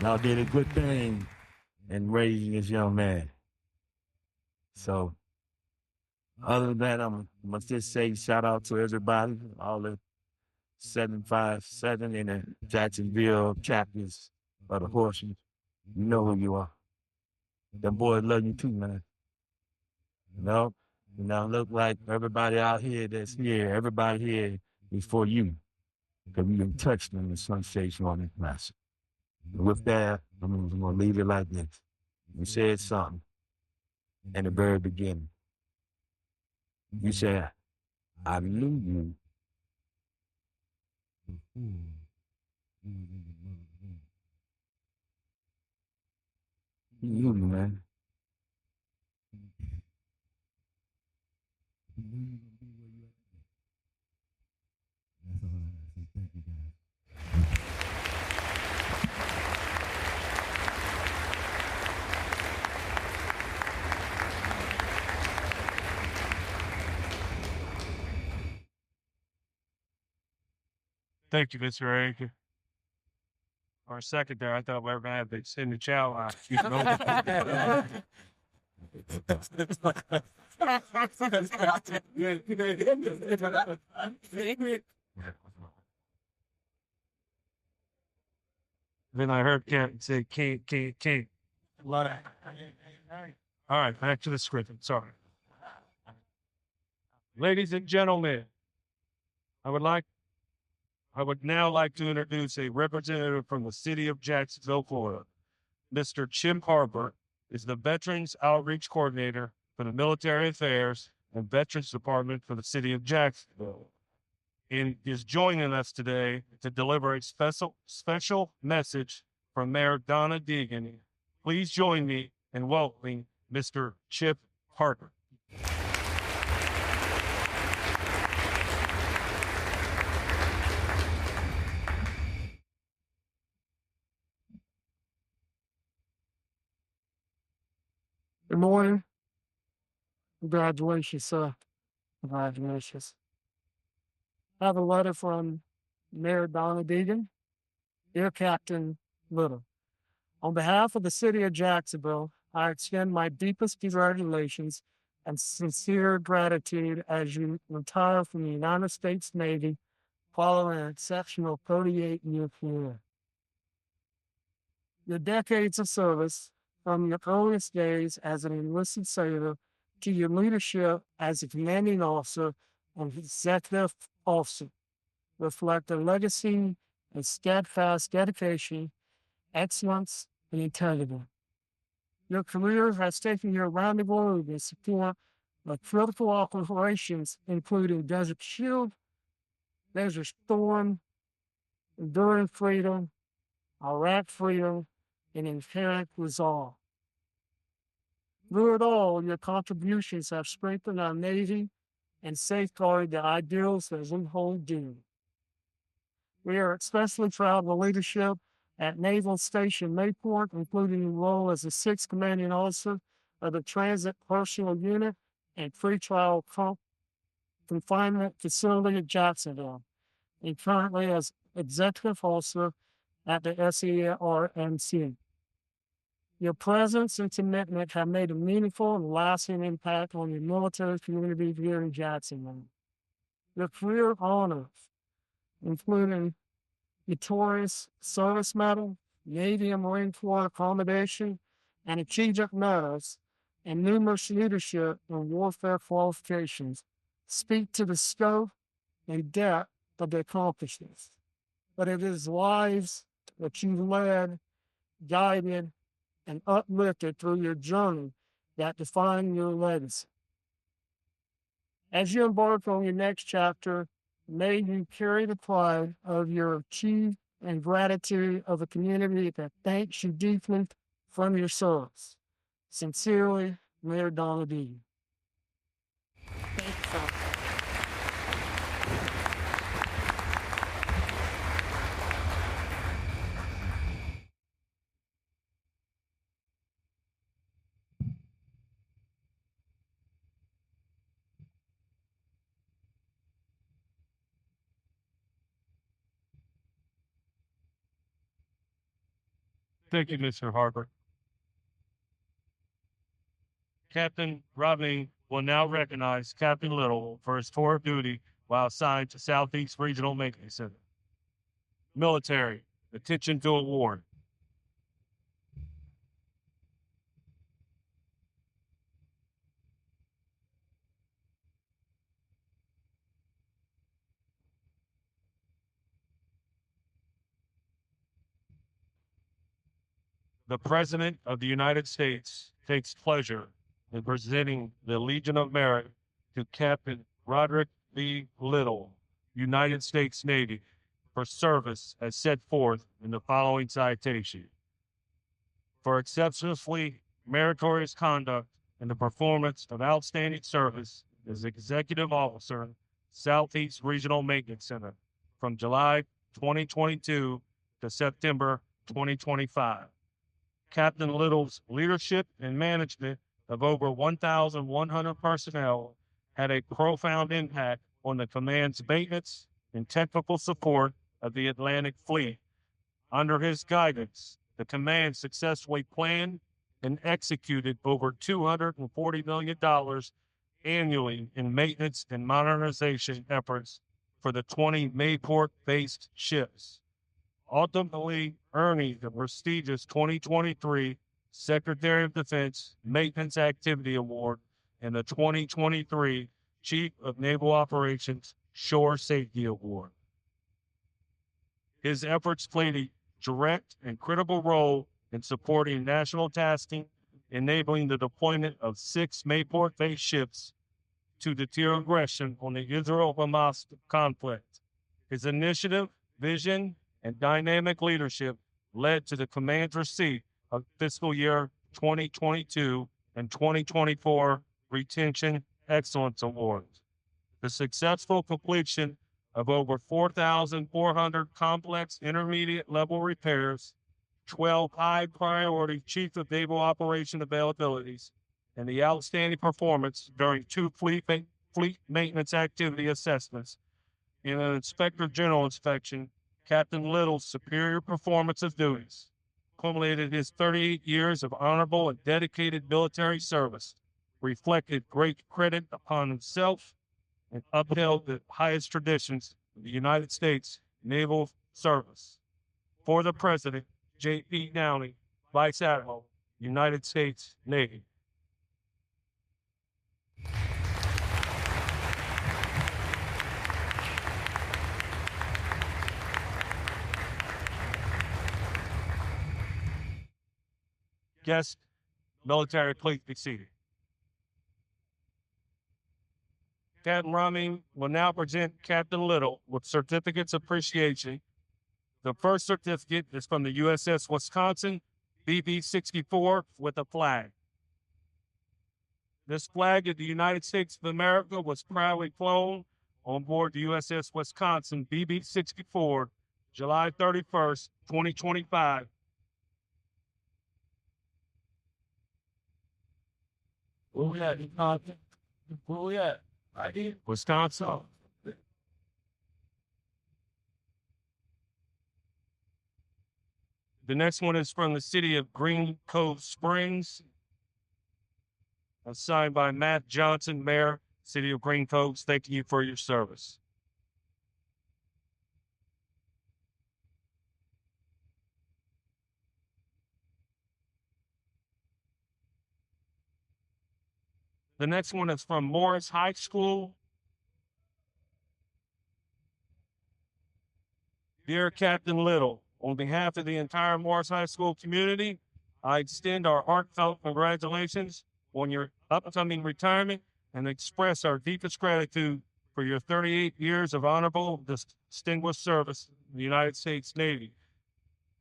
Speaker 7: Y'all did a good thing in raising this young man. So, other than that, I'm going to just say shout out to everybody, all the 757 in the Jacksonville chapters of the Horses. You know who you are. Them boys love you too, man. You know, look like everybody out here that's here, everybody here is for you. Because you can touch them in some shape, form, and fashion. With that, I'm going to leave it like this. You said something in the very beginning. You said, I knew you. You knew me, man.
Speaker 2: Thank you, Mr. Eric. For a second there, I thought we were going to have to send the chow line. Then I heard Kent say, can't. All right, back to the script. I'm sorry. Ladies and gentlemen, I would now like to introduce a representative from the city of Jacksonville, Florida. Mr. Chip Harper is the Veterans Outreach Coordinator for the Military Affairs and Veterans Department for the city of Jacksonville, and is joining us today to deliver a special message from Mayor Donna Deegan. Please join me in welcoming Mr. Chip Harper.
Speaker 8: Good morning. Congratulations, sir. Congratulations. I have a letter from Mayor Donna Deegan. Dear Captain Little, on behalf of the city of Jacksonville, I extend my deepest congratulations and sincere gratitude as you retire from the United States Navy following an exceptional 38-year career. Your decades of service, from your earliest days as an enlisted sailor to your leadership as a commanding officer and executive officer, reflect a legacy of steadfast dedication, excellence, and integrity. Your career has taken you around the globe in support of critical operations, including Desert Shield, Desert Storm, Enduring Freedom, Iraq Freedom, and Inherent Resolve. Through it all, your contributions have strengthened our Navy and safeguarded the ideals that we hold dear. We are especially proud of the leadership at Naval Station Mayport, including the role as the 6th Commanding Officer of the Transit Personal Unit and Pretrial Confinement Facility at Jacksonville, and currently as Executive Officer at the SERMC. Your presence and commitment have made a meaningful and lasting impact on the military community here in Jacksonville. Your career honors, including Meritorious Service Medal, Navy and Marine Corps Accommodation, and Achievement Medals, and numerous leadership and warfare qualifications, speak to the scope and depth of the accomplishments. But it is lives that you led, guided, and uplifted through your journey that define your legacy. As you embark on your next chapter, may you carry the pride of your achievement and gratitude of a community that thanks you deeply from your service. Sincerely, Mayor Donna Deegan. Thank you, sir.
Speaker 2: Thank you, Mr. Harper. Captain Rodney will now recognize Captain Little for his tour of duty while assigned to Southeast Regional Maintenance Center. Military, attention to award. The President of the United States takes pleasure in presenting the Legion of Merit to Captain Roderick B. Little, United States Navy, for service as set forth in the following citation. For exceptionally meritorious conduct and the performance of outstanding service as Executive Officer, Southeast Regional Maintenance Center, from July 2022 to September 2025. Captain Little's leadership and management of over 1,100 personnel had a profound impact on the command's maintenance and technical support of the Atlantic Fleet. Under his guidance, the command successfully planned and executed over $240 million annually in maintenance and modernization efforts for the 20 Mayport-based ships, ultimately earning the prestigious 2023 Secretary of Defense Maintenance Activity Award and the 2023 Chief of Naval Operations Shore Safety Award. His efforts played a direct and critical role in supporting national tasking, enabling the deployment of 6 Mayport-based ships to deter aggression on the Israel-Hamas conflict. His initiative, vision, and dynamic leadership led to the command's receipt of fiscal year 2022 and 2024 Retention Excellence Awards. The successful completion of over 4,400 complex intermediate level repairs, 12 high priority Chief of Naval Operation availabilities, and the outstanding performance during 2 fleet maintenance activity assessments in an Inspector General inspection, Captain Little's superior performance of duties culminated his 38 years of honorable and dedicated military service, reflected great credit upon himself, and upheld the highest traditions of the United States Naval Service. For the President, J.P. Downey, Vice Admiral, United States Navy. Guests, military, please be seated. Captain Rami will now present Captain Little with certificates of appreciation. The first certificate is from the USS Wisconsin, BB-64, with a flag. This flag of the United States of America was proudly flown on board the USS Wisconsin, BB-64, July 31st, 2025.
Speaker 4: Where we at? Where we at? Right here.
Speaker 2: Wisconsin. The next one is from the city of Green Cove Springs, signed by Matt Johnson, Mayor, City of Green Cove. Thank you for your service. The next one is from Morris High School. Dear Captain Little, on behalf of the entire Morris High School community, I extend our heartfelt congratulations on your upcoming retirement and express our deepest gratitude for your 38 years of honorable, distinguished service in the United States Navy.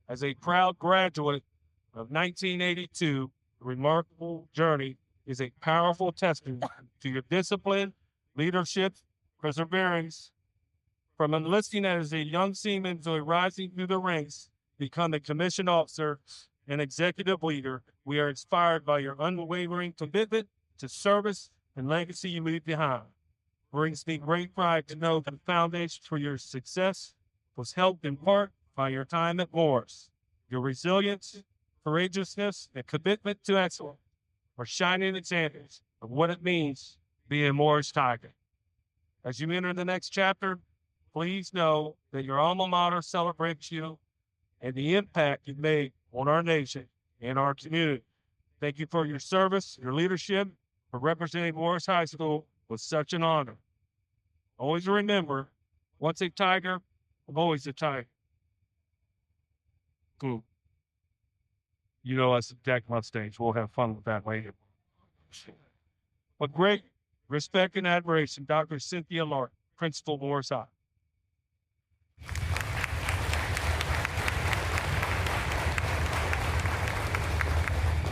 Speaker 2: As a proud graduate of 1982, the remarkable journey is a powerful testament to your discipline, leadership, perseverance. From enlisting as a young seaman to rising through the ranks, become a commissioned officer and executive leader, we are inspired by your unwavering commitment to service and legacy you leave behind. It brings me great pride to know that the foundation for your success was helped in part by your time at Morris. Your resilience, courageousness, and commitment to excellence are shining examples of what it means to be a Morris Tiger. As you enter the next chapter, please know that your alma mater celebrates you and the impact you've made on our nation and our community. Thank you for your service, your leadership, for representing Morris High School with such an honor. Always remember, once a Tiger, always a Tiger. Cool. You know us at Jack Mustangs. We'll have fun with that later. With great respect and admiration, Dr. Cynthia Lark, Principal, Morris High.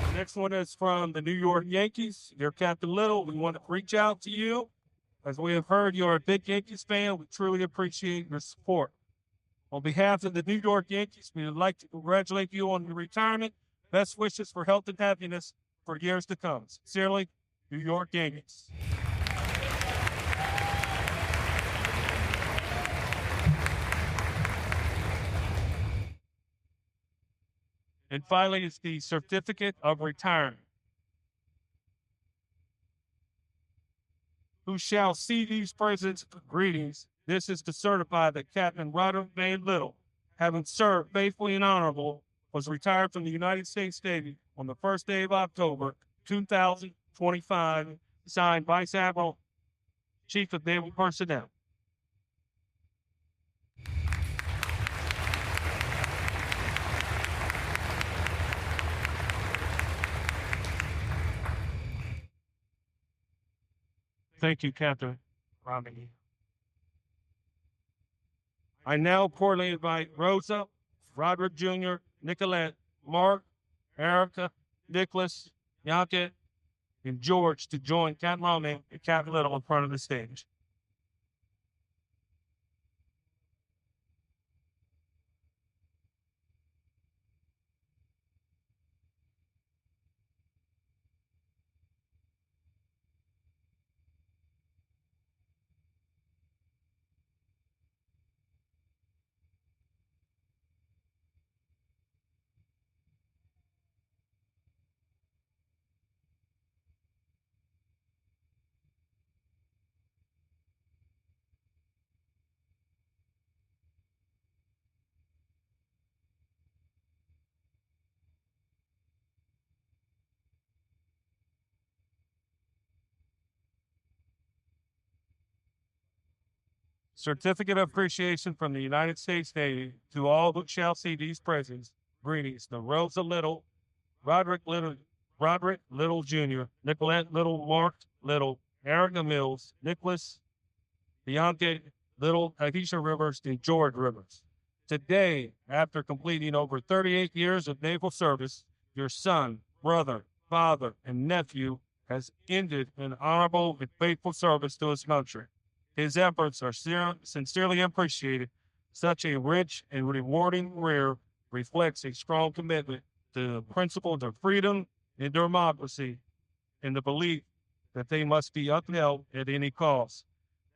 Speaker 2: The next one is from the New York Yankees. Dear Captain Little, we want to reach out to you. As we have heard, you're a big Yankees fan. We truly appreciate your support. On behalf of the New York Yankees, we would like to congratulate you on your retirement. Best wishes for health and happiness for years to come. Sincerely, New York Yankees. And finally, it's the certificate of retirement. Who shall see these presents? Greetings. This is to certify that Captain Roderick Van Little, having served faithfully and honorable, was retired from the United States Navy on the first day of October, 2025, signed Vice Admiral, Chief of Naval Personnel. Thank you, Captain Rami. I now cordially invite Rosa, Roderick Jr., Nicolette, Mark, Erica, Nicholas, Yanka, and George to join Captain Rami and Captain Little in front of the stage. Certificate of appreciation from the United States Navy to all who shall see these presents. Greetings, the Rosa Little, Roderick Little Jr., Nicolette Little, Mark Little, Erica Mills, Nicholas Bianca Little, Aisha Rivers, and George Rivers. Today, after completing over 38 years of naval service, your son, brother, father, and nephew has ended an honorable and faithful service to his country. His efforts are sincerely appreciated. Such a rich and rewarding career reflects a strong commitment to the principles of freedom and democracy and the belief that they must be upheld at any cost.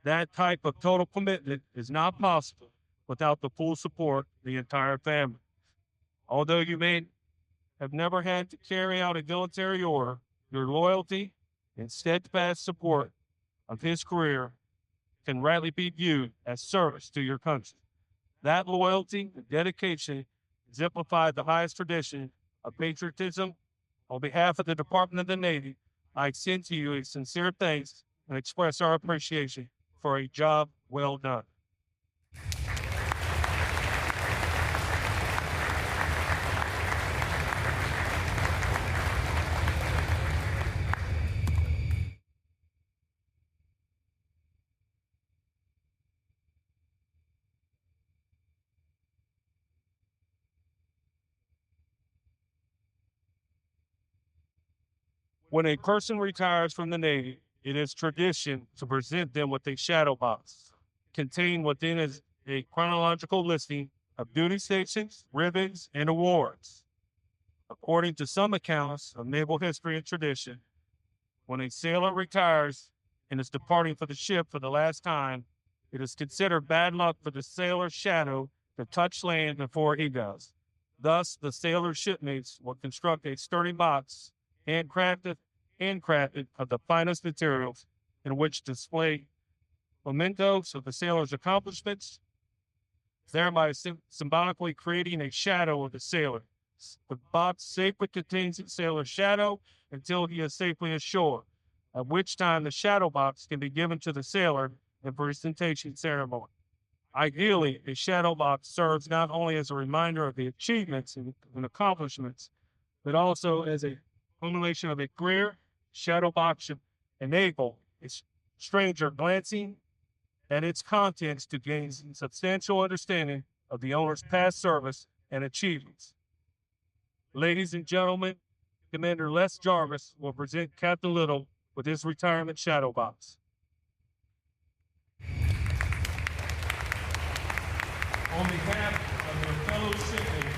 Speaker 2: That type of total commitment is not possible without the full support of the entire family. Although you may have never had to carry out a military order, your loyalty and steadfast support of his career can rightly be viewed as service to your country. That loyalty and dedication exemplify the highest tradition of patriotism. On behalf of the Department of the Navy, I extend to you a sincere thanks and express our appreciation for a job well done. When a person retires from the Navy, it is tradition to present them with a shadow box contained within is a chronological listing of duty stations, ribbons, and awards. According to some accounts of naval history and tradition, when a sailor retires and is departing for the ship for the last time, it is considered bad luck for the sailor's shadow to touch land before he does. Thus, the sailor's shipmates will construct a sturdy box, handcrafted of the finest materials, in which display mementos of the sailor's accomplishments, thereby symbolically creating a shadow of the sailor. The box safely contains the sailor's shadow until he is safely ashore, at which time the shadow box can be given to the sailor in presentation ceremony. Ideally, a shadow box serves not only as a reminder of the achievements and accomplishments, but also as a culmination of a career. Shadow box should enable a stranger glancing at its contents to gain substantial understanding of the owner's past service and achievements. Ladies and gentlemen, Commander Les Jarvis will present Captain Little with his retirement shadow box. On behalf of your fellow shipmates,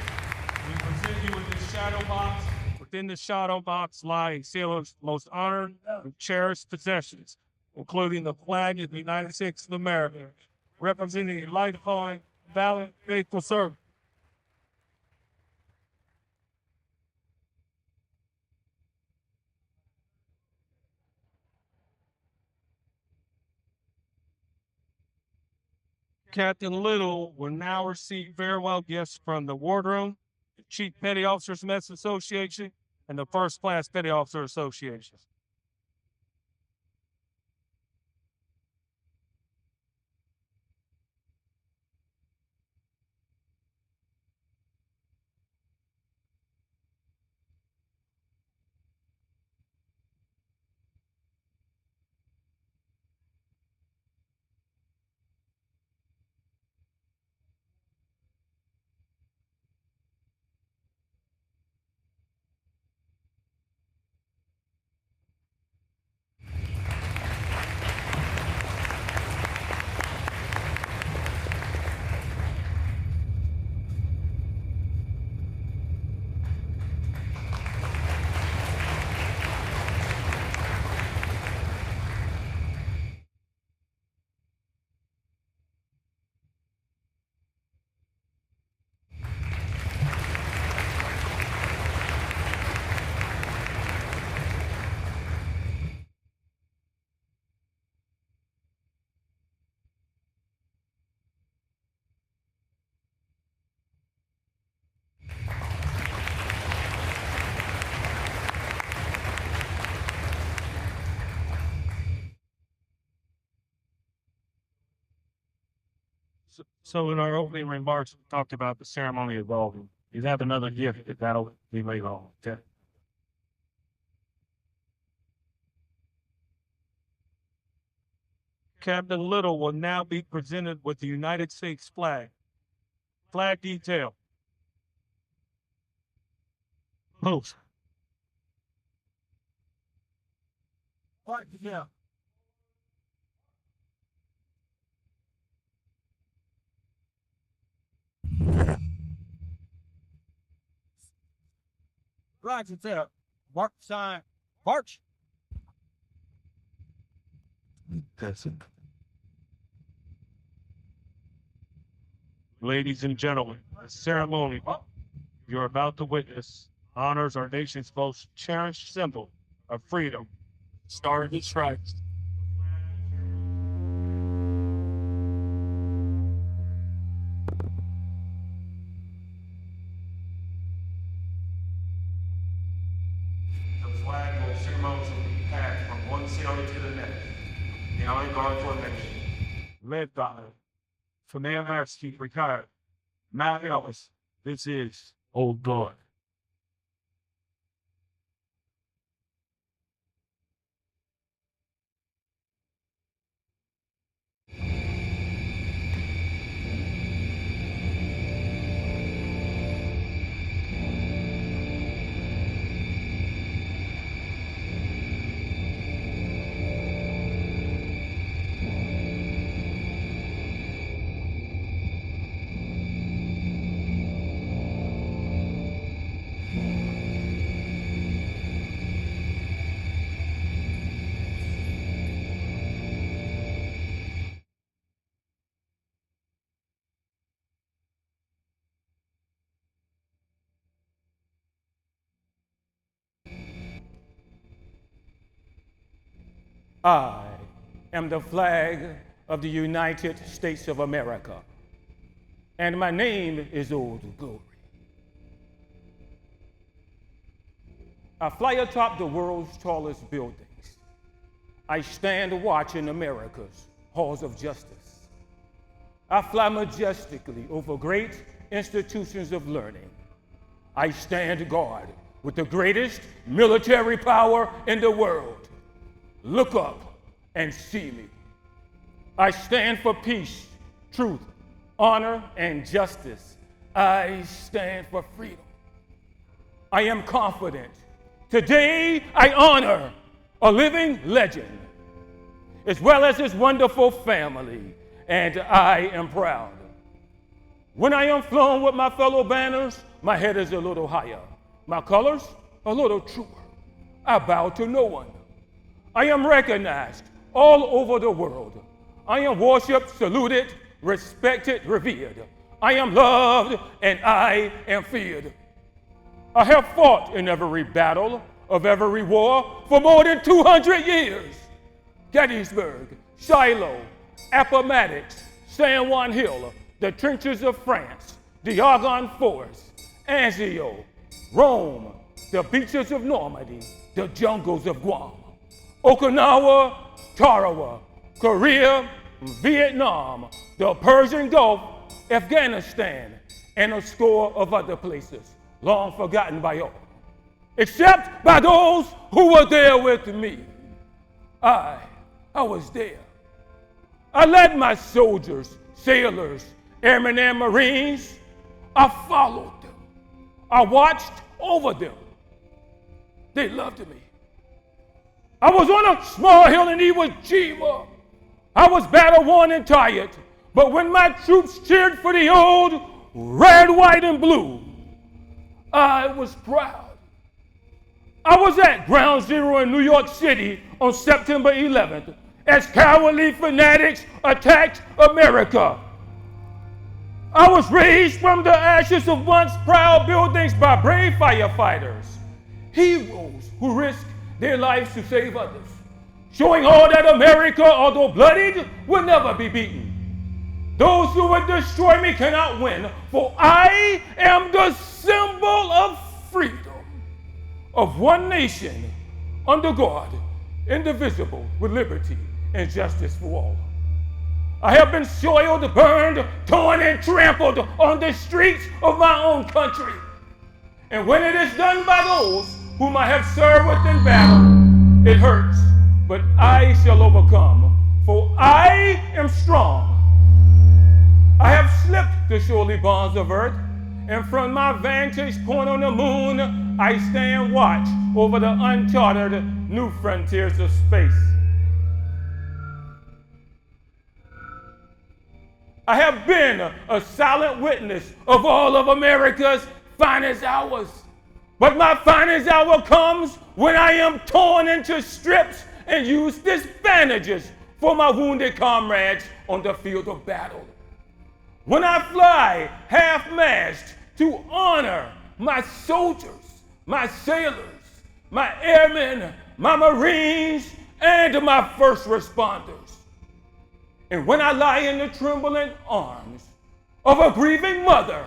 Speaker 2: we present you with this shadow box. Within the shadow box lie a sailor's most honored and cherished possessions, including the flag of the United States of America, representing a lifelong, valiant, faithful service. Captain Little will now receive farewell gifts from the Wardroom, the Chief Petty Officers Mess Association, and the First Class Petty Officer Association. So in our opening remarks, we talked about the ceremony evolving. You have another gift that'll be laid on. Okay. Captain Little will now be presented with the United States flag. Flag detail. Move.
Speaker 5: Flag detail. Flag detail. Mark sign. March.
Speaker 7: That's it.
Speaker 2: Ladies and gentlemen, the ceremony you're about to witness honors our nation's most cherished symbol of freedom, Star and Stripes. The flag will ceremoniously be passed from one ceremony to the next. The Army Guard Formation, led by Command Master Retired Matt Ellis. This is Old Guard.
Speaker 9: I am the flag of the United States of America, and my name is Old Glory. I fly atop the world's tallest buildings. I stand watching America's halls of justice. I fly majestically over great institutions of learning. I stand guard with the greatest military power in the world. Look up and see me. I stand for peace, truth, honor, and justice. I stand for freedom. I am confident. Today, I honor a living legend, as well as his wonderful family, and I am proud. When I am flown with my fellow banners, my head is a little higher, my colors a little truer. I bow to no one. I am recognized all over the world. I am worshiped, saluted, respected, revered. I am loved, and I am feared. I have fought in every battle of every war for more than 200 years. Gettysburg, Shiloh, Appomattox, San Juan Hill, the trenches of France, the Argonne Forest, Anzio, Rome, the beaches of Normandy, the jungles of Guam, Okinawa, Tarawa, Korea, Vietnam, the Persian Gulf, Afghanistan, and a score of other places, long forgotten by all, except by those who were there with me. I was there. I led my soldiers, sailors, airmen, and Marines. I followed them. I watched over them. They loved me. I was on a small hill in Iwo Jima. I was battle-worn and tired, but when my troops cheered for the old red, white, and blue, I was proud. I was at Ground Zero in New York City on September 11th as cowardly fanatics attacked America. I was raised from the ashes of once proud buildings by brave firefighters, heroes who risked their lives to save others, showing all that America, although bloodied, will never be beaten. Those who would destroy me cannot win, for I am the symbol of freedom, of one nation, under God, indivisible, with liberty and justice for all. I have been soiled, burned, torn, and trampled on the streets of my own country. And when it is done by those whom I have served with in battle, it hurts, but I shall overcome, for I am strong. I have slipped the surely bonds of earth, and from my vantage point on the moon, I stand watch over the uncharted new frontiers of space. I have been a silent witness of all of America's finest hours. But my finest hour comes when I am torn into strips and use as bandages for my wounded comrades on the field of battle. When I fly half-mast to honor my soldiers, my sailors, my airmen, my Marines, and my first responders. And when I lie in the trembling arms of a grieving mother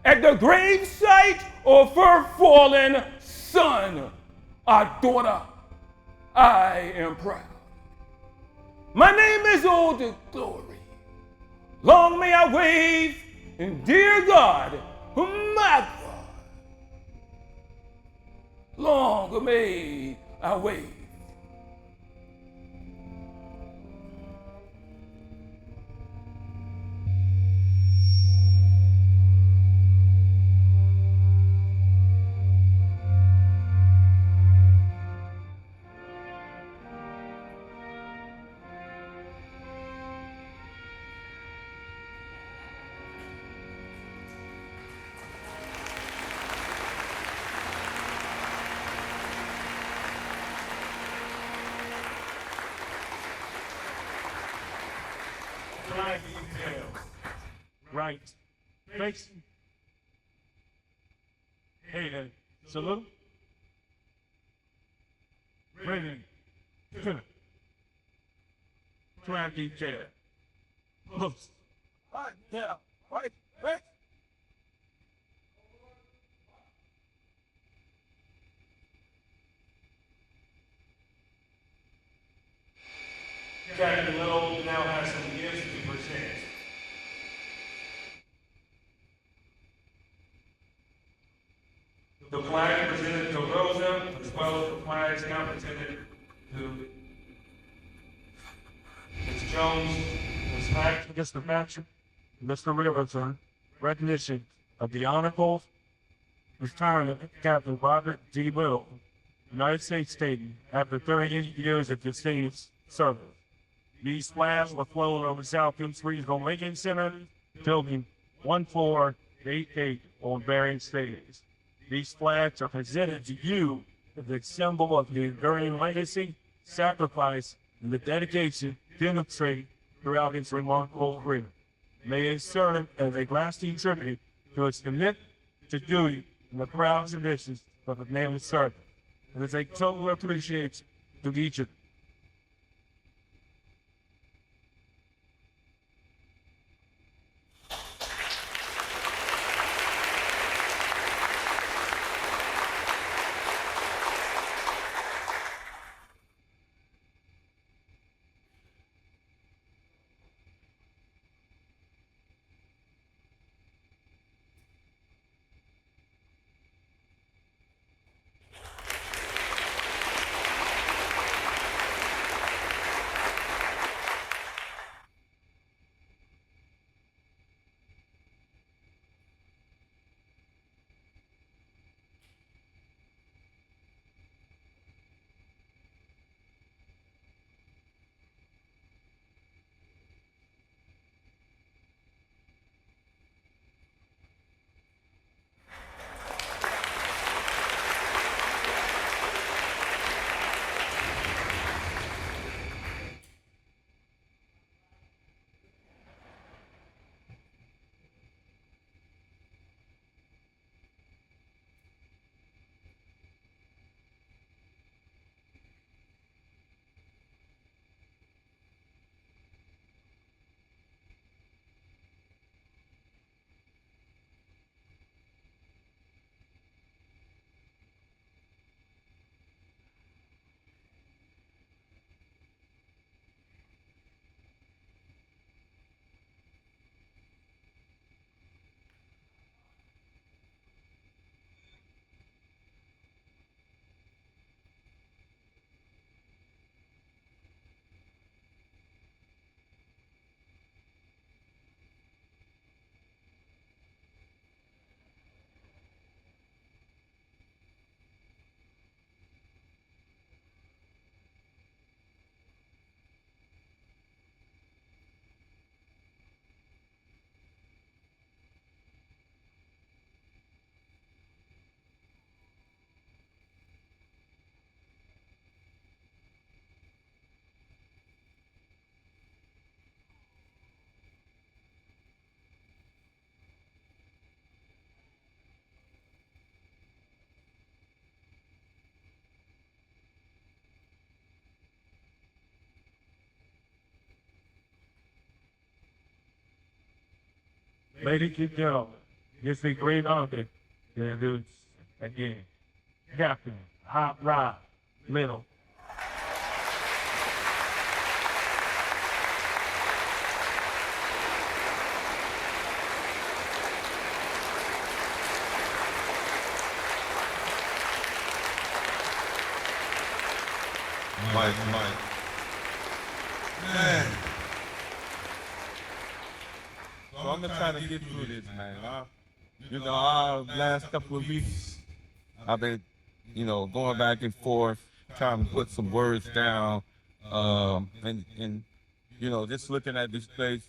Speaker 9: at the gravesite of her fallen son or daughter, I am proud. My name is Old Glory. Long may I wave, and dear God, my God, long may I wave.
Speaker 2: Flag details. Right. Face. Hey, salute. Ready. Flag detail. Close. Right, yeah, right, right. Captain Little now has some gifts to present. The flag presented to Rosa, as well as the flags now presented to Ms. Jones, Ms. Mack, Mr. Matcher, Mr. Riverton, recognition of the Honorable retirement of Captain Robert D. Little, United States Navy, after 38 years of distinguished service. These flags were flown over Southeast Regional Lincoln Center, building 1488 on varying stages. These flags are presented to you as a symbol of the enduring legacy, sacrifice, and the dedication demonstrated throughout his remarkable career. May it serve as a lasting tribute to his commitment to duty and the proud traditions of the Naval Service. It is a total appreciation to each of you. Ladies and gentlemen, it's a great honor to introduce again Captain Hot Rod Little.
Speaker 1: Mike. Man.
Speaker 10: So I'm gonna try to get through this, man. Last couple of weeks, I've been, going back and forth, trying to put some words down, and just looking at this place,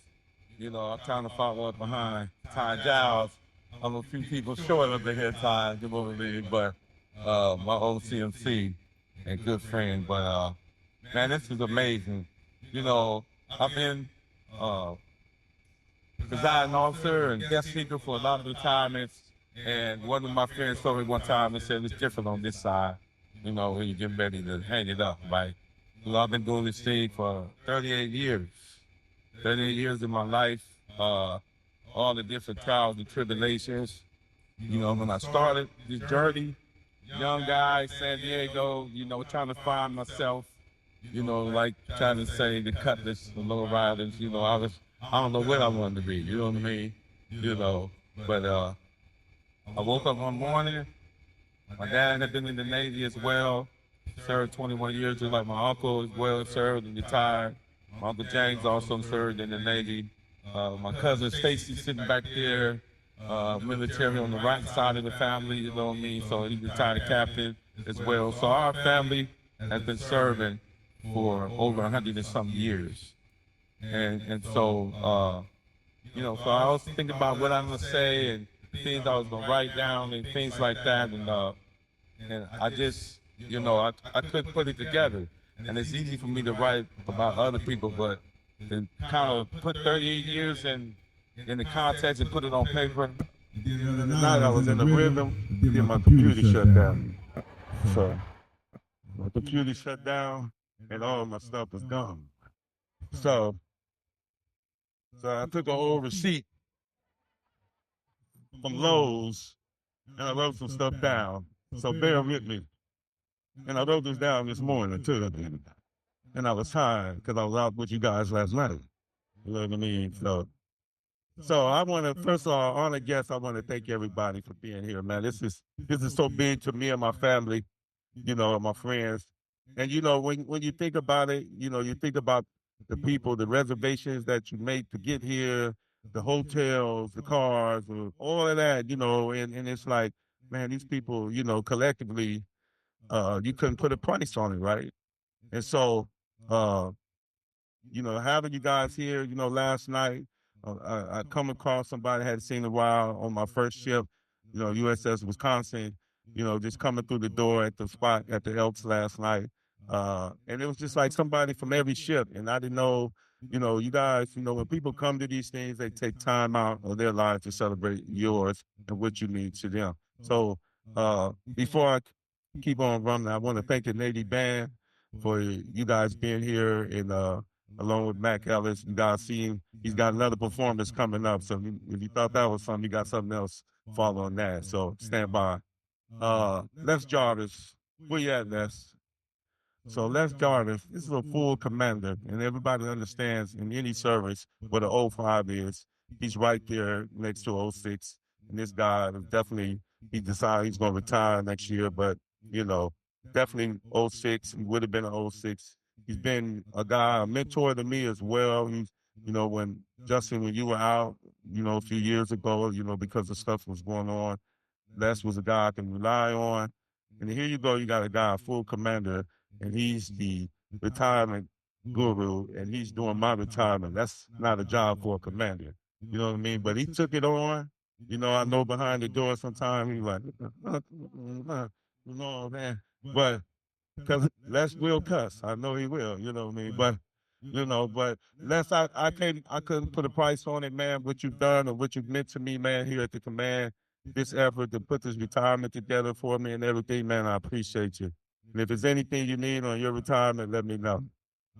Speaker 10: I'm trying to follow up behind Ty Giles. I'm a few people short up in here, Ty, you know what I mean, but my old CMC and good friend, but man, this is amazing. I've been presiding officer and guest speaker for a lot of retirements, and one of my friends told me one time and said it's different on this side, when you get ready to hang it up, right? I've been doing this thing for 38 years. 38 years of my life, all the different trials and tribulations. When I started this journey, young guy, San Diego, trying to find myself, like trying to say the Cutlass, the Low Riders, I don't know what I wanted to be, you know what I mean? But I woke up one morning, my dad had been in the Navy as well, served 21 years just like my uncle as well, served and retired. My Uncle James also served in the Navy. My cousin Stacy sitting back there, military on the right side of the family, you know what I mean? So he's retired captain as well. So our family has been serving for over 100 and some years. And so, so I was thinking about what I'm gonna say and things I was gonna write down and things like that. And I just, I couldn't put it together. And it's easy for me to write about other people, but to kind of put 38 years in the context and put it on paper. The night I was in the rhythm, then my computer shut down. So my computer shut down and all my stuff was gone. So I took an old receipt from Lowe's and I wrote some stuff down. So bear with me. And I wrote this down this morning too. And I was tired because I was out with you guys last night. You know what I mean? So I want to, first of all, honor guests, I want to thank everybody for being here, man. This is so big to me and my family, and my friends. And when you think about it, you think about the people, the reservations that you make to get here, the hotels, the cars, all of that, and it's like, man, these people, collectively, you couldn't put a price on it, right? And so, having you guys here, last night, I come across somebody I hadn't seen in a while on my first ship, USS Wisconsin, just coming through the door at the spot at the Elks last night. And it was just like somebody from every ship. And I didn't know, you guys, when people come to these things, they take time out of their lives to celebrate yours and what you mean to them. So before I keep on running, I want to thank the Navy Band for you guys being here and along with Mac Ellis. You guys see him, he's got another performance coming up. So if you thought that was something, you got something else following that. So stand by. Les Jarvis, where you at, Les? So Les Jarvis, this is a full commander, and everybody understands in any service what an 05 is. He's right there next to 06. And this guy is definitely, he decided he's going to retire next year, but, definitely 06. He would have been an 06. He's been a guy, a mentor to me as well. He's, when Justin, when you were out, a few years ago, because the stuff was going on, Les was a guy I can rely on. And here you go, you got a guy, a full commander, and he's the retirement guru, and he's doing my retirement. That's not a job for a commander. You know what I mean? But he took it on. I know behind the door sometimes he's like, man. But because Les will cuss. I know he will, you know what I mean? But, but Les, I couldn't put a price on it, man, what you've done or what you've meant to me, man, here at the command. This effort to put this retirement together for me and everything, man, I appreciate you. And if there's anything you need on your retirement, let me know.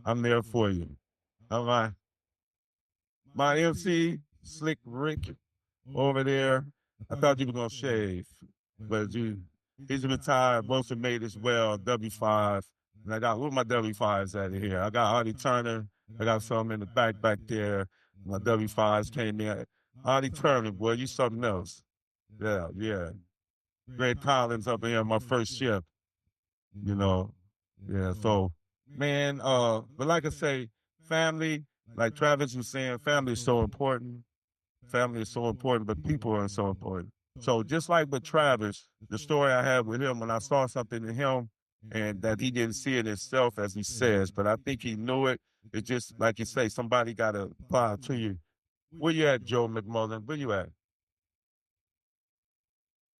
Speaker 10: I'm there for you. All right. My MC, Slick Rick,
Speaker 6: over there. I thought you were gonna shave, but he's retired. Wilson made as well, W5. And I got, where my W5s at here? I got Artie Turner. I got some in the back there. My W5s came in. Artie Turner, boy, you something else. Yeah. Greg Collins up in here, my first shift, you know. Yeah, so, man, but like I say, family, like Travis was saying, family is so important. Family is so important, but people are so important. So just like with Travis, the story I had with him, when I saw something in him and that he didn't see it himself, as he says, but I think he knew it. It's just like you say, somebody got to apply to you. Where you at, Joe McMullen? Where you at?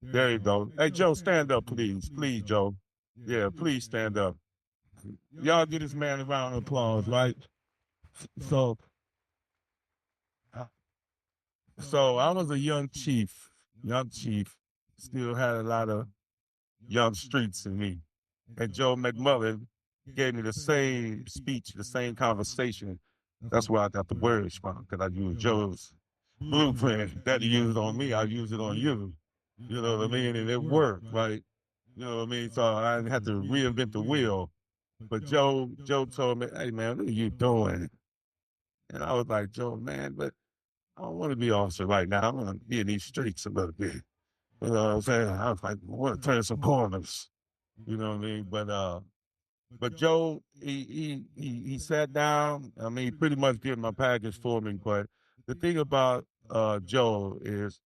Speaker 6: There you go. Hey, Joe, stand up, please. Please, Joe. Yeah, please stand up. Y'all give this man a round of applause, right? So I was a young chief, still had a lot of young streets in me. And Joe McMullen gave me the same speech, the same conversation. That's where I got the words from, because I used Joe's blueprint that he used on me. I used it on you. You know what I mean? And it worked, right? You know what I mean? So I didn't have to reinvent the wheel. But Joe told me, hey, man, what are you doing? And I was like, Joe, man, but I don't want to be officer right now. I want to be in these streets a little bit. You know what I'm saying? I was like, I want to turn some corners. You know what I mean? But Joe, he sat down. I mean, he pretty much did my package for me. But the thing about Joe is,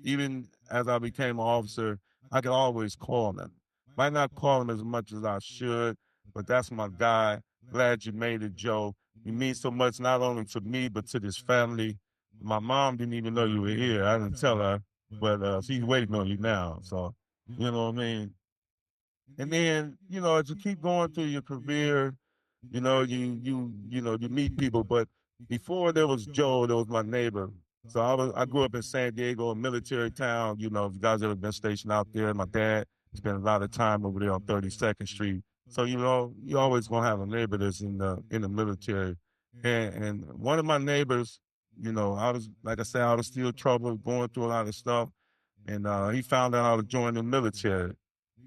Speaker 6: even as I became an officer, I could always call him. Might not call him as much as I should, but that's my guy. Glad you made it, Joe. You mean so much not only to me, but to this family. My mom didn't even know you were here. I didn't tell her, but she's waiting on you now. So, you know what I mean? And then, you know, as you keep going through your career, you know, you meet people. But before there was Joe, there was my neighbor. So I grew up in San Diego, a military town. You know, if you guys ever been stationed out there, my dad spent a lot of time over there on 32nd Street. So, you know, you always gonna have a neighbor that's in the military. And one of my neighbors, you know, I was still troubled, going through a lot of stuff. And he found out I was joining the military.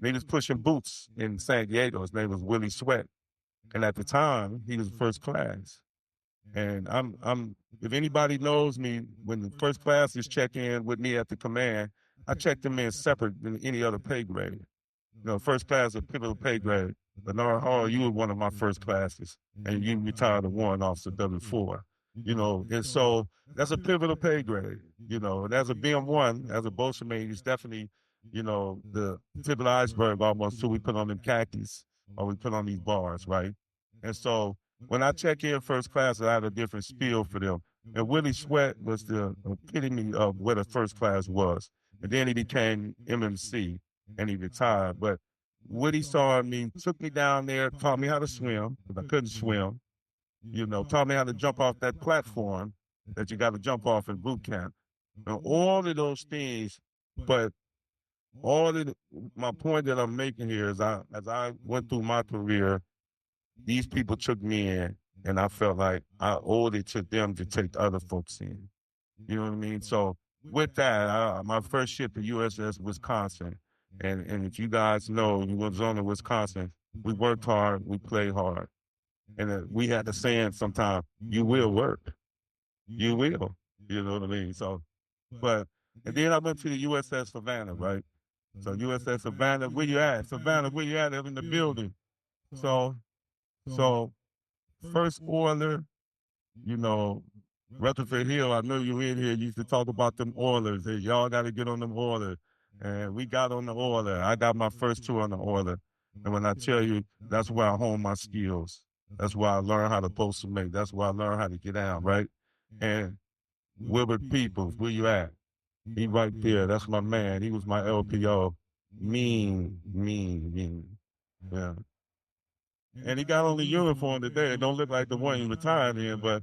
Speaker 6: He was pushing boots in San Diego. His name was Willie Sweat. And at the time, he was first class. And if anybody knows me, when the first classes check in with me at the command, I check them in separate than any other pay grade. You know, first class is a pivotal pay grade. Bernard Hall, you were one of my first classes, and you retired a warrant officer W4. You know, and so that's a pivotal pay grade. You know, and as a BM1, as a Bolshevik, it's definitely, you know, the tip of the iceberg almost till we put on them khakis or we put on these bars, right? And so when I check in first class, I had a different spiel for them. And Willie Sweat was the epitome of what a first class was. And then he became MMC and he retired. But Woody saw me, took me down there, taught me how to swim, because I couldn't swim. You know, taught me how to jump off that platform that you got to jump off in boot camp. And all of those things, but my point that I'm making here is as I went through my career, these people took me in, and I felt like I owed it to them to take other folks in. You know what I mean? So with that, my first ship at USS Wisconsin, and if you guys know, you was on in Wisconsin, we worked hard, we played hard. And we had the saying sometimes, you will work. You will. You know what I mean? So, and then I went to the USS Savannah, right? So USS Savannah, where you at? Savannah, where you at? I'm in the building. So first Oiler, you know, Rutherford Hill, I know you in here, you used to talk about them Oilers. Hey, y'all got to get on them Oilers. And we got on the Oiler. I got my first tour on the Oiler. And when I tell you, that's where I hone my skills. That's where I learned how to post and make. That's where I learned how to get out, right? And Wilbert Peoples, where you at? He right there. That's my man. He was my LPO. Mean. Yeah. And he got on the uniform today. It don't look like the one he retired in, but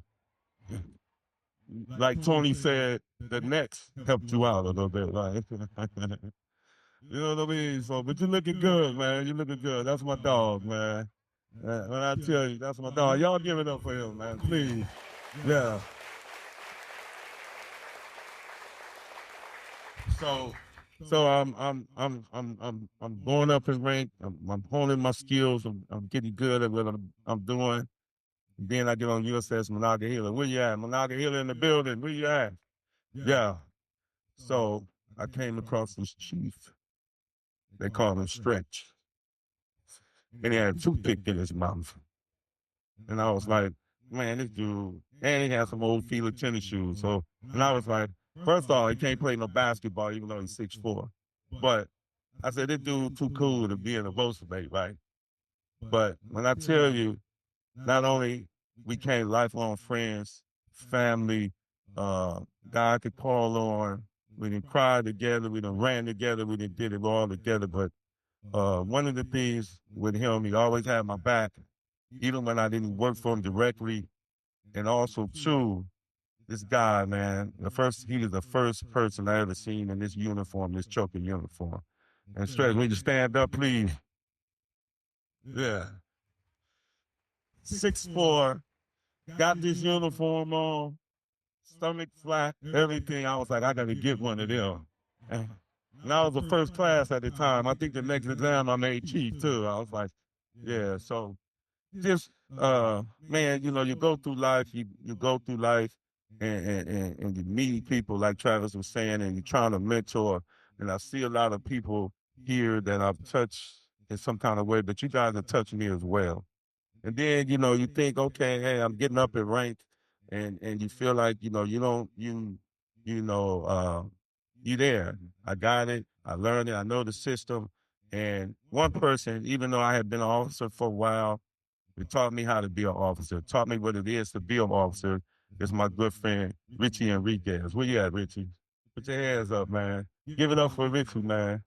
Speaker 6: like Tony said, the Nets helped you out a little bit, right? You know what I mean? So, but you're looking good, man. You're looking good. That's my dog, man. When I tell you, that's my dog. Y'all give it up for him, man, please. Yeah. So I'm going up in rank. I'm honing my skills. I'm getting good at what I'm doing. Then I get on USS Monongahela. Where you at? Monongahela in the building. Where you at? Yeah. So I came across this chief. They call him Stretch. And he had a toothpick in his mouth. And I was like, man, this dude, and he had some old Fila tennis shoes. So, and I was like, first of all, he can't play no basketball, even though he's 6'4". But I said, this dude too cool to be in a Volkswagen, right? But when I tell you, not only we became lifelong friends, family, guy I could call on, we done cried together, we done ran together, we done did it all together. But one of the things with him, he always had my back, even when I didn't work for him directly. And also, too, this guy, man, he was the first person I ever seen in this uniform, this choker uniform. And Stretch, will you stand up, please? Yeah. 6'4", got this uniform on, stomach flat, everything. I was like, I got to get one of them. And I was the first class at the time. I think the next exam I made chief, too. I was like, yeah, so just, man, you know, you go through life, you go through life, and you meet people like Travis was saying, and you're trying to mentor. And I see a lot of people here that I've touched in some kind of way, but you guys have touched me as well. And then, you know, you think, okay, hey, I'm getting up in rank, and you feel like, you know, you there. I got it. I learned it. I know the system. And one person, even though I had been an officer for a while, it taught me how to be an officer, taught me what it is to be an officer, is my good friend, Richie Enriquez. Where you at, Richie? Put your hands up, man. Give it up for Richie, man.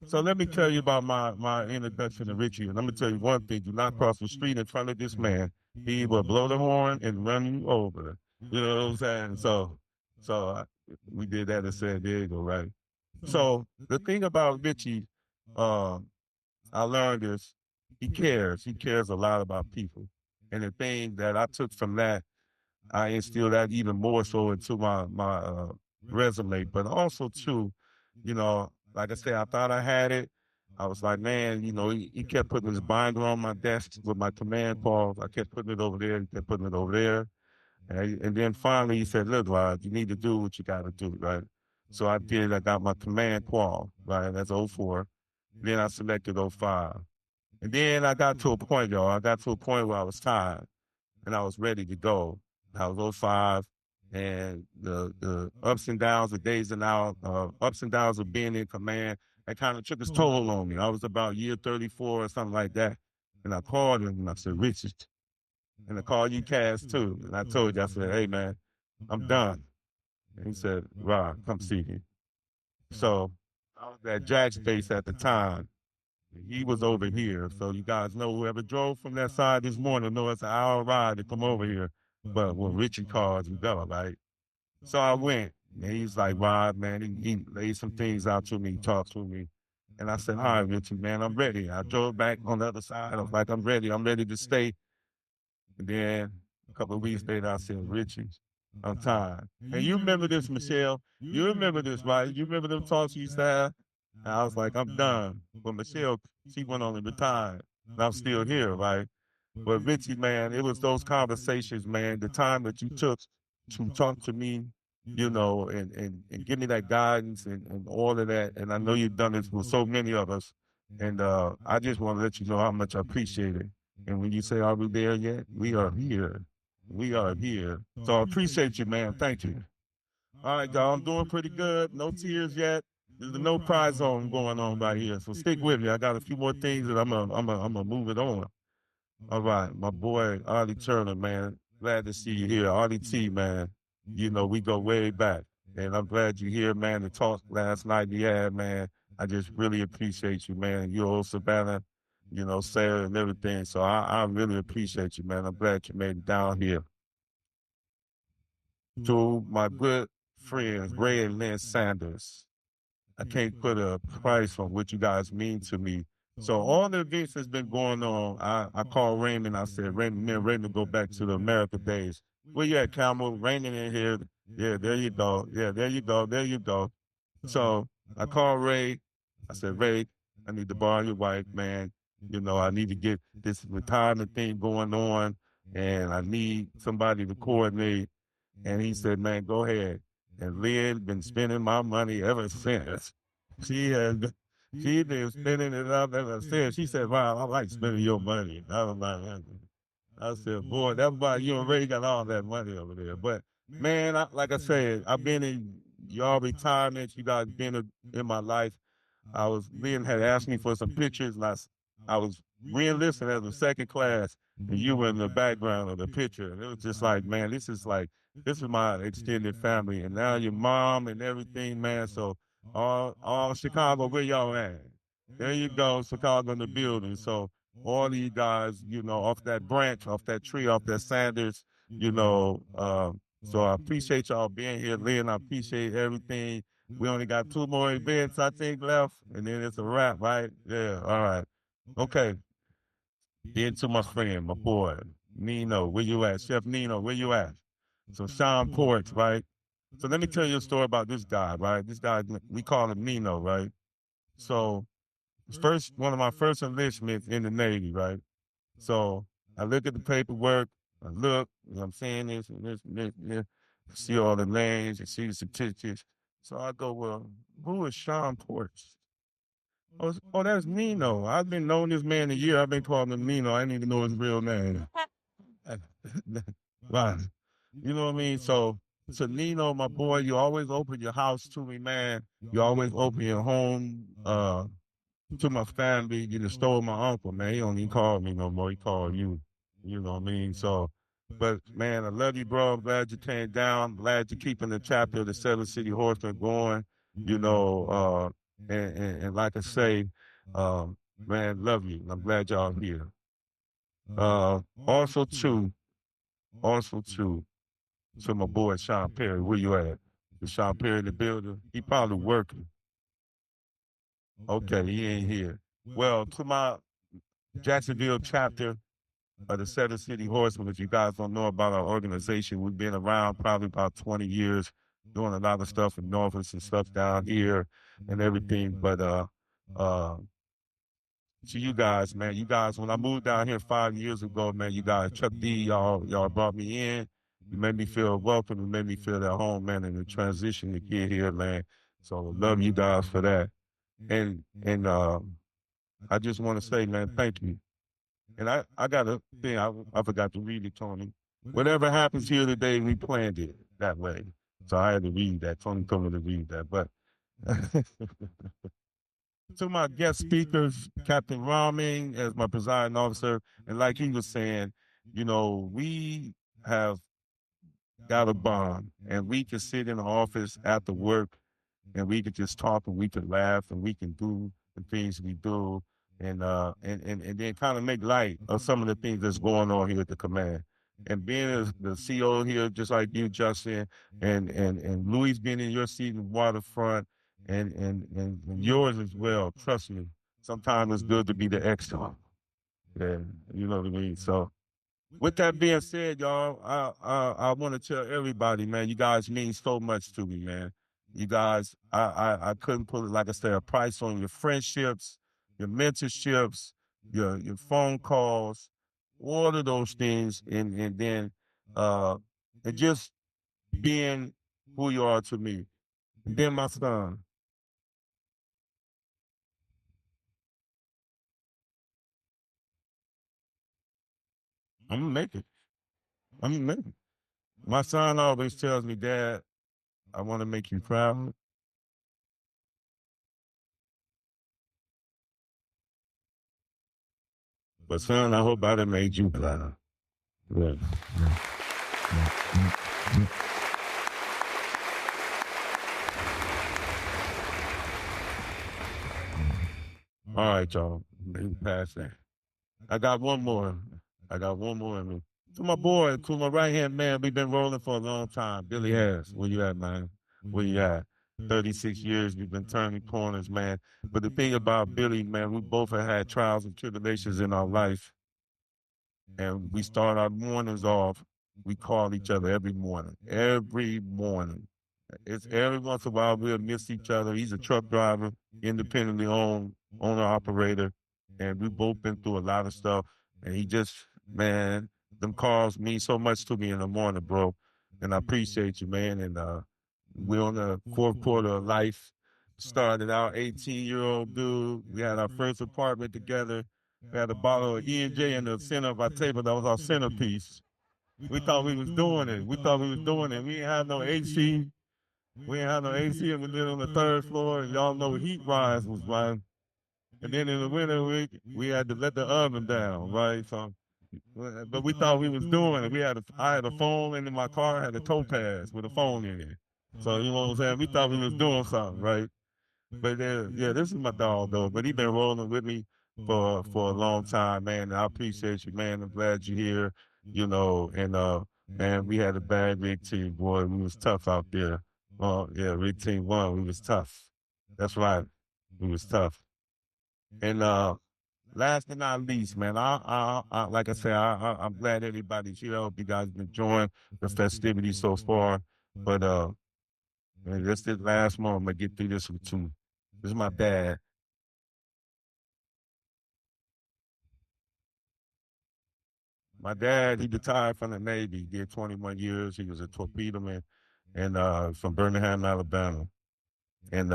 Speaker 6: So let me tell you about my introduction to Richie. And I'm going to tell you one thing. Do not cross the street in front of this man. He will blow the horn and run you over. You know what I'm saying? So we did that in San Diego, right? So the thing about Richie, I learned is he cares. He cares a lot about people. And the thing that I took from that, I instilled that even more so into my resume. But also, too, you know, like I said, I thought I had it. I was like, man, you know, he kept putting his binder on my desk with my command calls. I kept putting it over there. He kept putting it over there. And then finally he said, look, Rod, you need to do what you got to do, right? So I did. I got my command call, right? That's 04. Then I selected 05. And then I got to a point, y'all. I got to a point where I was tired and I was ready to go. I was 05. And the ups and downs, the days and out, ups and downs of being in command, that kind of took its toll on me. I was about year 34 or something like that. And I called him and I said, Richard, and I called you, Cass, too. And I told you, I said, hey, man, I'm done. And he said, Rod, come see me. So I was at Jack's base at the time. He was over here. So you guys know, whoever drove from that side this morning know it's an hour ride to come over here. But when Richie calls, we go, right? So I went, and he's like, Rod, man, he laid some things out to me, talked to me. And I said, all right, Richie, man, I'm ready. I drove back on the other side. I was like, I'm ready to stay. And then a couple of weeks later, I said, Richie, I'm tired. And you remember this, Michelle? You remember this, right? You remember them talks you used to have? And I was like, I'm done. But Michelle, she went on and retired. And I'm still here, right? But Richie, man, it was those conversations, man, the time that you took to talk to me, you know, and give me that guidance and all of that. And I know you've done this with so many of us. And I just want to let you know how much I appreciate it. And when you say, are we there yet? We are here. We are here. So I appreciate you, man. Thank you. All right, y'all, I'm doing pretty good. No tears yet. There's a no cry zone going on right here. So stick with me. I got a few more things that I'm gonna move it on. All right, my boy, Artie Turner, man. Glad to see you here. Artie T, man. You know, we go way back. And I'm glad you're here, man. The talk last night we had, man. I just really appreciate you, man. You're old Savannah, you know, Sarah and everything. So I really appreciate you, man. I'm glad you made it down here. To my good friends, Ray and Lynn Sanders. I can't put a price on what you guys mean to me. So all the events that's been going on, I called Raymond. I said, Raymond, me and Raymond go back to the America days. Where you at, Camel? Raining in here. Yeah, there you go. Yeah, there you go. There you go. So I called Ray. I said, Ray, I need to borrow your wife, man. You know, I need to get this retirement thing going on, and I need somebody to coordinate. And he said, man, go ahead. And Lynn been spending my money ever since. She been spending it up ever since. She said, wow, I like spending your money. I was like, I said, boy, that's why you and Ray got all that money over there. But man, like I said, I've been in y'all retirements. You guys been in my life. Lynn had asked me for some pictures, and I was re-enlisted as a second class, and you were in the background of the picture. And it was just like, man, this is my extended family, and now your mom and everything, man. So all Chicago, where y'all at? There you go, Chicago in the building. So all of you guys, you know, off that branch, off that tree, off that Sanders, you know. So I appreciate y'all being here, Lynn. I appreciate everything. We only got 2 more events, I think, left, and then it's a wrap, right? Yeah, all right. Okay. Then to my friend, my boy, Nino, where you at? Chef Nino, where you at? So Sean Ports, right? So let me tell you a story about this guy, right? This guy, we call him Nino, right? So one of my first enlistments in the Navy, right? So I look at the paperwork, you know what I'm saying, this, see all the names, and see the statistics. So I go, well, who is Sean Ports? Oh, that's Nino. I've been knowing this man a year. I've been calling him Nino. I didn't even know his real name. Right. You know what I mean? So Nino, my boy, you always open your house to me, man. You always open your home to my family. You just stole my uncle, man. He don't even call me no more. He called you. You know what I mean? So, but man, I love you, bro. I'm glad you came down. I'm glad you're keeping the chapter of the Seven City Horsemen going. You know, and like I say, man, love you. I'm glad y'all here. Also too, to my boy Sean Perry, where you at? Is Sean Perry in the building? He probably working. Okay, he ain't here. Well, to my Jacksonville chapter of the Seven City Horsemen, if you guys don't know about our organization, we've been around probably about 20 years, doing a lot of stuff in Norfolk and stuff down here and everything. But to you guys, man, when I moved down here 5 years ago, man, you guys, Chuck D, y'all brought me in. You made me feel welcome. You made me feel at home, man, in the transition to get here, man. So love you guys for that. And I just want to say, man, thank you. And I got a thing, I forgot to read it, Tony. Whatever happens here today, we planned it that way. So I had to read that. Tony told me to read that. But to my guest speakers, Captain Raming as my presiding officer, and like he was saying, you know, we have got a bond, and we can sit in the office after work, and we can just talk, and we can laugh, and we can do the things we do, and then kind of make light of some of the things that's going on here at the command. And being the CEO here, just like you, Justin, and Louis being in your seat in the waterfront, and yours as well. Trust me, sometimes it's good to be the extra. Yeah, you know what I mean. So, with that being said, y'all, I want to tell everybody, man, you guys mean so much to me, man. You guys, I couldn't put it, like I said, a price on your friendships, your mentorships, your phone calls, all of those things, and then and just being who you are to me. And then my son. I'm gonna make it. I'm gonna make it. My son always tells me, Dad, I want to make you proud. But son, I hope I done made you proud. Yeah. All right, y'all. Past that. I got one more. In me. To my boy, to my right-hand man, we've been rolling for a long time. Billy Harris, where you at, man? Where you at? 36 years, we've been turning corners, man. But the thing about Billy, man, we both have had trials and tribulations in our life. And we start our mornings off we call each other every morning. Every morning. It's every once in a while we'll miss each other. He's a truck driver, independently owned, owner operator, and we've both been through a lot of stuff. And he just, man, them calls mean so much to me in the morning, bro. And I appreciate you, man. And we're on the fourth quarter of life. Started out 18-year-old dude. We had our first apartment together. We had a bottle of E&J in the center of our table. That was our centerpiece. We thought we was doing it. We didn't have no AC. We didn't have no AC, and we lived on the third floor, and y'all know heat rise was right. And then in the winter, we had to let the oven down, right? So, but we thought we was doing it. I had a phone in my car. I had a Topaz with a phone in it. So, you know what I'm saying? We thought we was doing something, right? But yeah, this is my dog, though. But he been rolling with me for a long time, man. I appreciate you, man. I'm glad you're here, you know. And, man, we had a bad rig team, boy. We was tough out there. Yeah, rig team 1, we was tough. That's right. We was tough. And last but not least, man, I like I said, I'm glad everybody's here. I hope you guys been enjoying the festivities so far. But man, just this last month, I'm gonna get through this with you. This is my dad. My dad, he retired from the Navy. He did 21 years. He was a torpedoman and from Birmingham, Alabama. And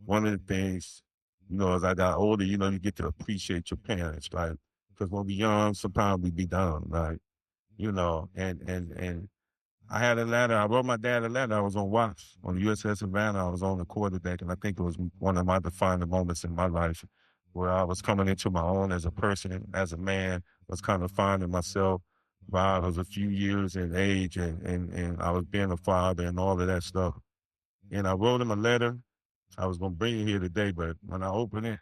Speaker 6: one of the things, you know, as I got older, you know, you get to appreciate your parents, right? Because when we're young, sometimes we be dumb, right? You know, and I had a letter. I wrote my dad a letter. I was on watch on the USS Savannah. I was on the quarterdeck, and I think it was one of my defining moments in my life where I was coming into my own as a person, as a man, was kind of finding myself while I was a few years in age, and I was being a father and all of that stuff. And I wrote him a letter. I was going to bring it here today, but when I opened it,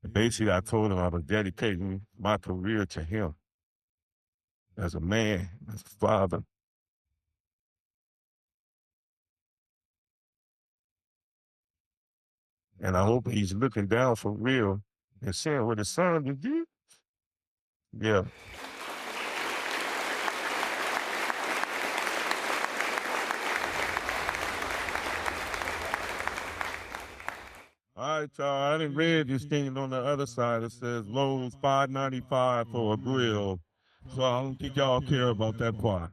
Speaker 6: basically I told him I was dedicating my career to him as a man, as a father. And I hope he's looking down for real and saying what his son did. Yeah. All right, y'all. I done read this thing on the other side. It says Lowe's $5.95 for a grill. So I don't think y'all care about that part.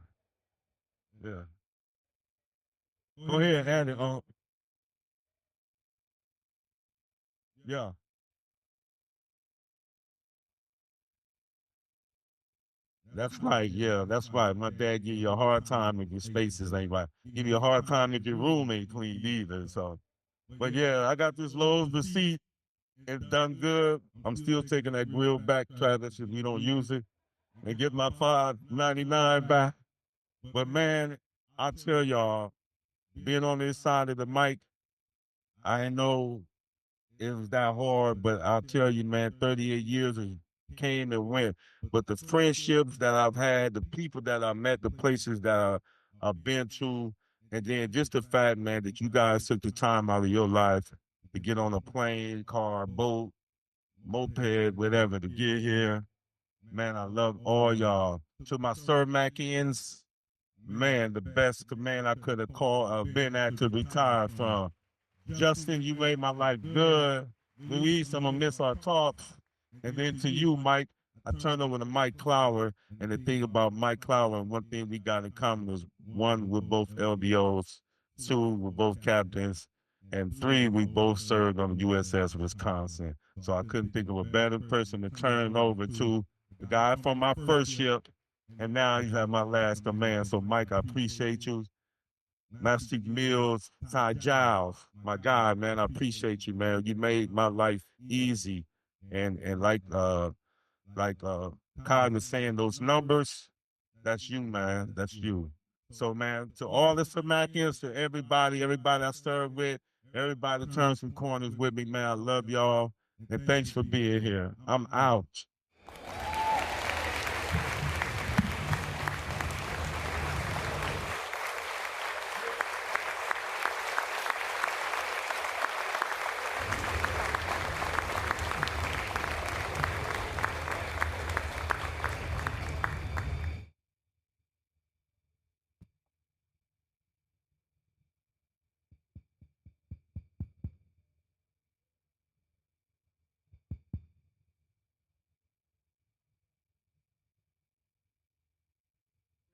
Speaker 6: Yeah. Go ahead, add it on. Yeah. That's right, yeah, that's right. My dad give you a hard time if your spaces ain't right. Give you a hard time if your room ain't clean either. So, but yeah, I got this Lowe's receipt. It's done good. I'm still taking that grill back, Travis, if we don't use it, and get my $5.99 back. But man, I tell y'all, being on this side of the mic, I didn't know it was that hard, but I'll tell you, man, 38 years came and went. But the friendships that I've had, the people that I met, the places that I've been to, and then just the fact, man, that you guys took the time out of your life to get on a plane, car, boat, moped, whatever, to get here. Man, I love all y'all. To my Sir Macians, man, the best command I could have been at to retire from. Justin, you made my life good. Luis, I'm gonna miss our talks. And then to you, Mike, I turned over to Mike Clower. And the thing about Mike Clower, one thing we got in common is 1, we're both LDOs. 2, we're both captains. And 3, we both served on the USS Wisconsin. So I couldn't think of a better person to turn over to. The guy from my first ship, and now he's at my last command. So, Mike, I appreciate you. Master Mills, Ty Giles, my guy, man, I appreciate you, man. You made my life easy. And like Kai was saying, those numbers, that's you, man. That's you. So, man, to all the Samakians, to everybody I served with, everybody that turns some corners with me, man, I love y'all. And thanks for being here. I'm out.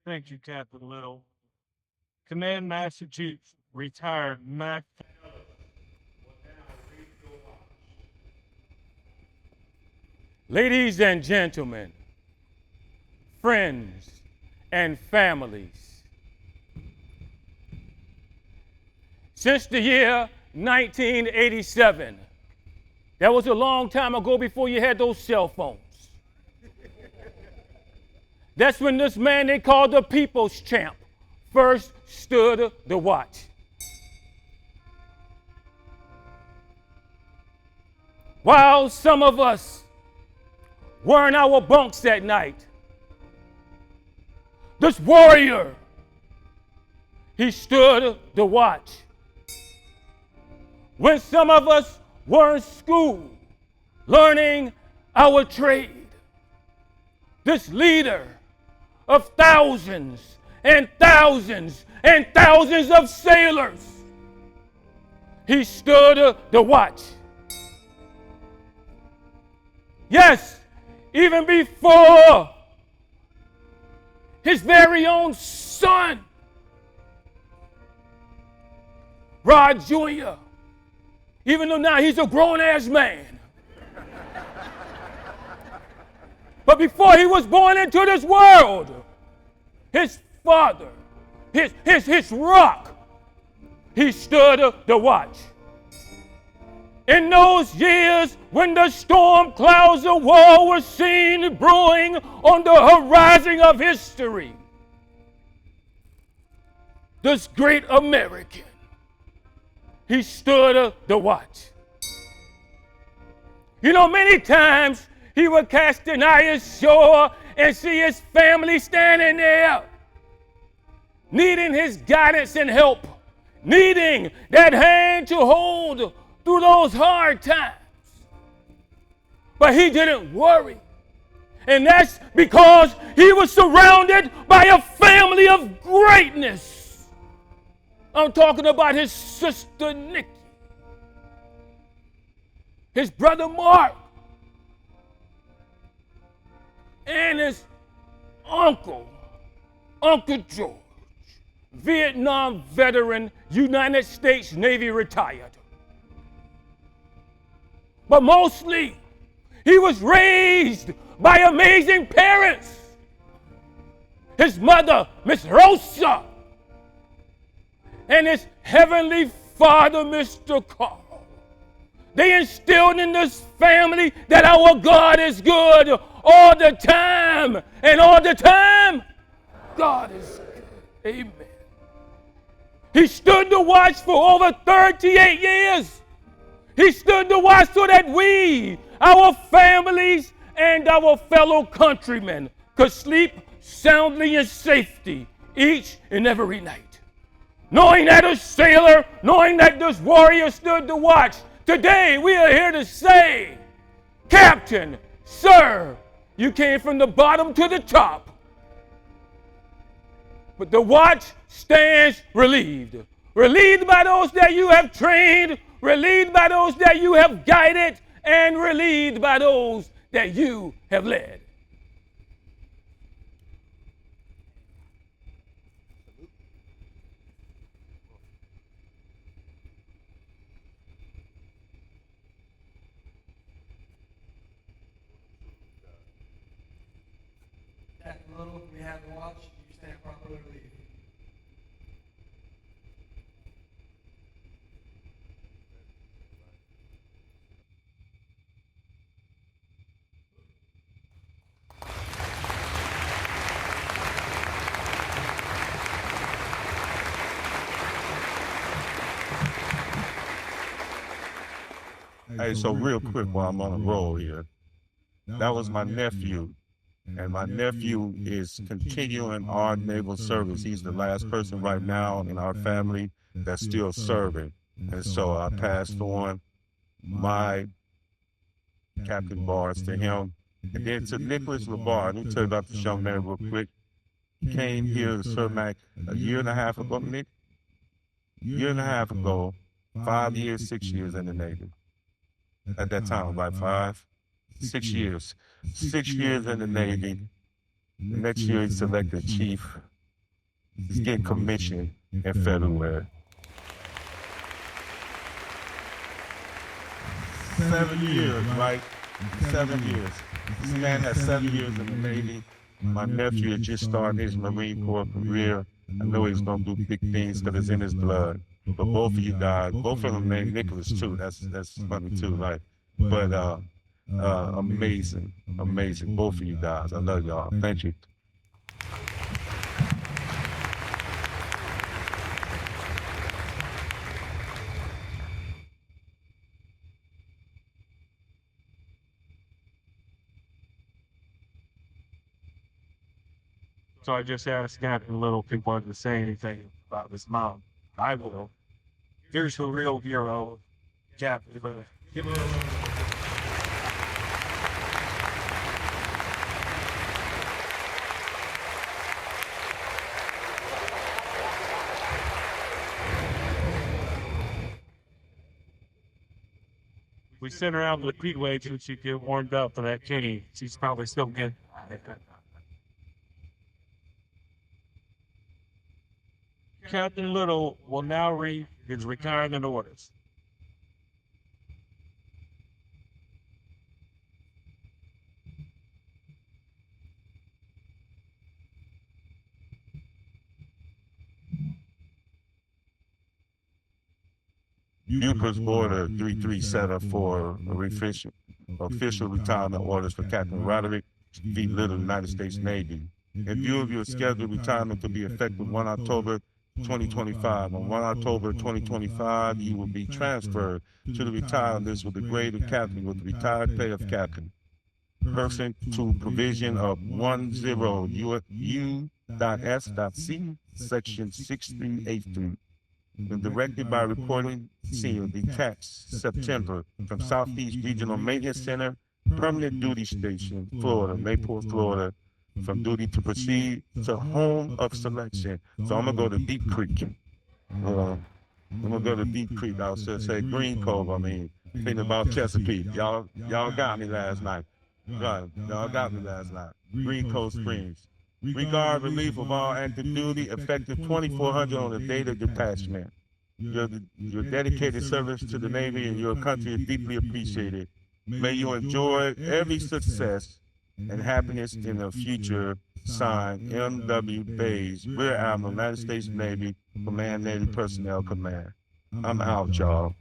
Speaker 2: Thank you, Captain Little. Command Master Chief, retired Mac.
Speaker 9: Ladies and gentlemen, friends and families, since the year 1987, that was a long time ago before you had those cell phones. That's when this man they called the People's Champ first stood the watch. While some of us were in our bunks at night, this warrior, he stood the watch. When some of us were in school learning our trade, this leader of thousands and thousands and thousands of sailors, he stood the watch. Yes, even before his very own son, Rod Jr., even though now he's a grown-ass man. But before he was born into this world, his father, his rock, he stood the watch. In those years when the storm clouds of war were seen brewing on the horizon of history, this great American, he stood the watch. You know, many times he would cast an eye ashore and see his family standing there, needing his guidance and help, needing that hand to hold through those hard times. But he didn't worry. And that's because he was surrounded by a family of greatness. I'm talking about his sister Nikki, his brother Mark, and his uncle, Uncle George, Vietnam veteran, United States Navy retired. But mostly, he was raised by amazing parents. His mother, Miss Rosa, and his heavenly father, Mr. Carl. They instilled in this family that our God is good all the time. And all the time, God is good. Amen. He stood to watch for over 38 years. He stood to watch so that we, our families, and our fellow countrymen could sleep soundly in safety each and every night. Knowing that a sailor, knowing that this warrior stood to watch, today we are here to say, Captain, sir, you came from the bottom to the top. But the watch stands relieved. Relieved by those that you have trained, relieved by those that you have guided, and relieved by those that you have led.
Speaker 11: Captain Little, we have the watch. You stand properly relieved.
Speaker 6: Hey, so real quick while I'm on a roll here, that was my nephew. And my nephew is continuing our naval service. He's the last person right now in our family that's still serving. And so I passed on my Captain Bars to him. And then to Nicholas LeBar. Let me tell you about this young man real quick. He came here to Cermak a year and a half ago, Nick. Year and a half ago, 5 years, 6 years in the Navy. At that time, about 6 years. 6 years in the Navy. The next year, he selected chief. is getting commissioned in February. 7 years, right? 7 years. This man has 7 years in the Navy. My nephew is just starting his Marine Corps career. I know he's gonna do big things because it's in his blood. But both of you guys, both of them named Nicholas too. That's funny too, right? But amazing, amazing. Both of you guys. I love y'all. Thank you.
Speaker 2: So I just asked Captain Little if he wanted to say anything about his mom. I will. Here's the real hero, Captain Little. Give it a- We sent her out to the Speedway so she could get warmed up for that game. She's probably still getting it. Captain Little will now read his retirement orders.
Speaker 6: Buford's Order 3374 official retirement orders for Captain Roderick V. Little, United States Navy. In view of your scheduled retirement to be effective 1 October 2025. On 1 October 2025, you will be transferred to the retired list with the grade of captain with the retired pay of captain. Pursuant to provision of 10 U.S.C. Section 6383. And directed by reporting seal detached September from Southeast Regional Maintenance Center, Permanent Duty Station, Florida, Mayport, Florida, from duty to proceed to home of selection. So I'm gonna go to Deep Creek. I'm gonna go to Deep Creek. I was gonna say Green Cove. I mean, thinking about Chesapeake. Y'all got me last night. Right, y'all got me last night. Green Cove Springs. Regard relief of all active duty, effective 2400 on the date of detachment. Your dedicated service to the Navy and your country is deeply appreciated. May you enjoy every success and happiness in the future. Signed, M.W. Bays, Rear Admiral, United States Navy, Command Navy Personnel Command. I'm out, y'all.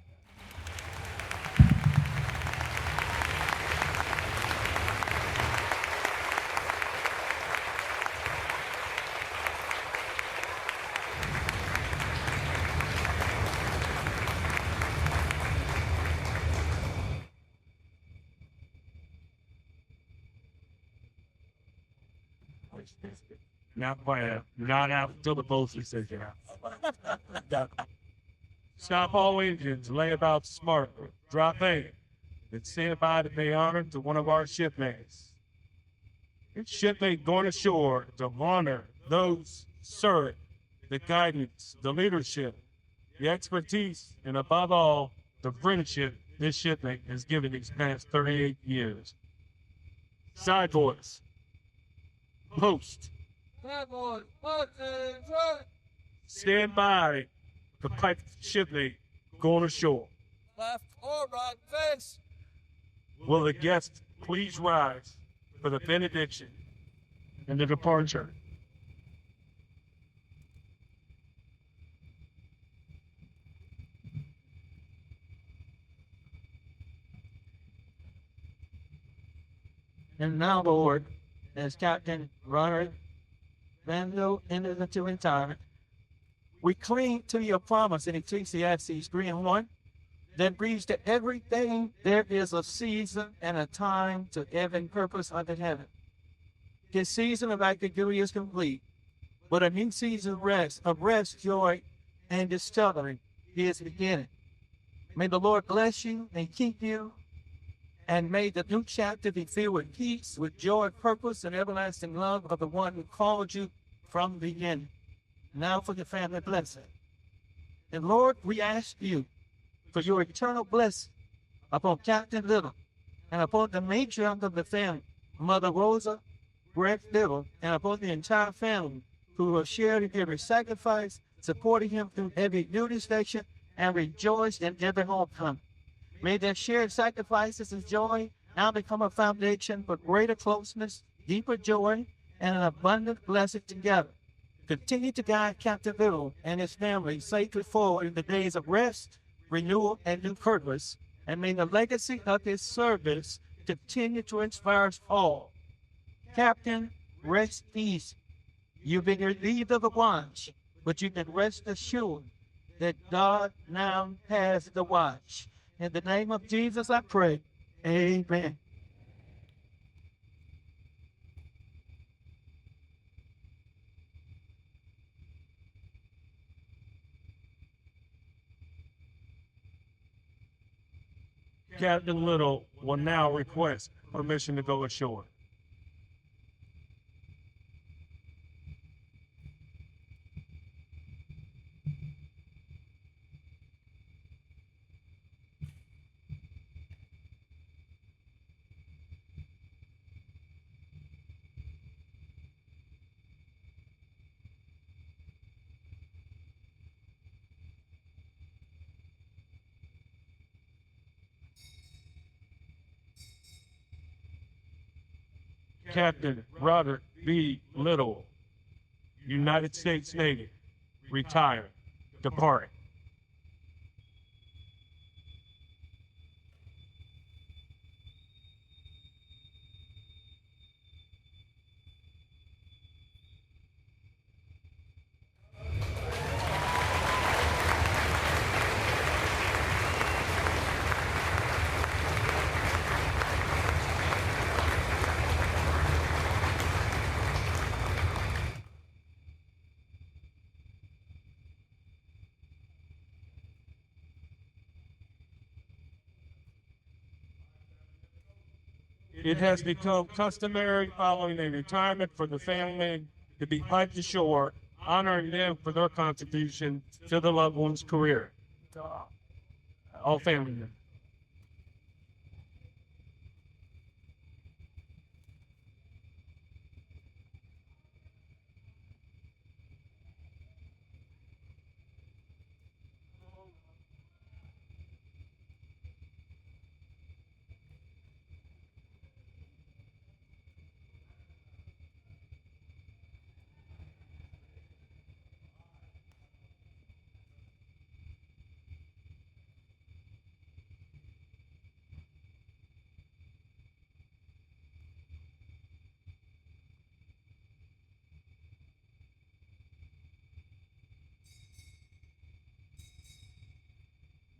Speaker 2: Not quite. Not out until the poster says you're out. Stop all engines, lay about smart, drop A, and stand by to pay honor to one of our shipmates. It's shipmate going ashore to honor those serve the guidance, the leadership, the expertise, and above all, the friendship this shipmate has given these past 38 years. Side boys. Post. Stand by to pipe shipmate going ashore.
Speaker 3: Left or right face.
Speaker 2: Will the guests please rise for the benediction and the departure?
Speaker 4: And now, Lord, as Captain Roderick Vanville enters into retirement, we cling to your promise in Ecclesiastes 3:1 that reads to everything there is a season and a time to every purpose under heaven. His season of active duty is complete, but a new season of rest, joy, and discovery is beginning. May the Lord bless you and keep you, and may the new chapter be filled with peace, with joy, purpose, and everlasting love of the one who called you from the beginning. Now for the family blessing. And Lord, we ask you for your eternal blessing upon Captain Little and upon the matriarch of the family, Mother Rosa Brett Little, and upon the entire family who will share in every sacrifice, supporting him through every duty station, and rejoice in every homecoming. May their shared sacrifices and joy now become a foundation for greater closeness, deeper joy, and an abundant blessing together. Continue to guide Captain Little and his family safely forward in the days of rest, renewal, and new purpose. And may the legacy of his service continue to inspire us all. Captain, rest easy. You've been relieved of the watch, but you can rest assured that God now has the watch. In the name of Jesus, I pray. Amen.
Speaker 2: Captain Little will now request permission to go ashore. Captain Robert B. Little, United States Navy, retired, departing. It has become customary following a retirement for the family to be piped ashore, honoring them for their contribution to the loved one's career. All family members.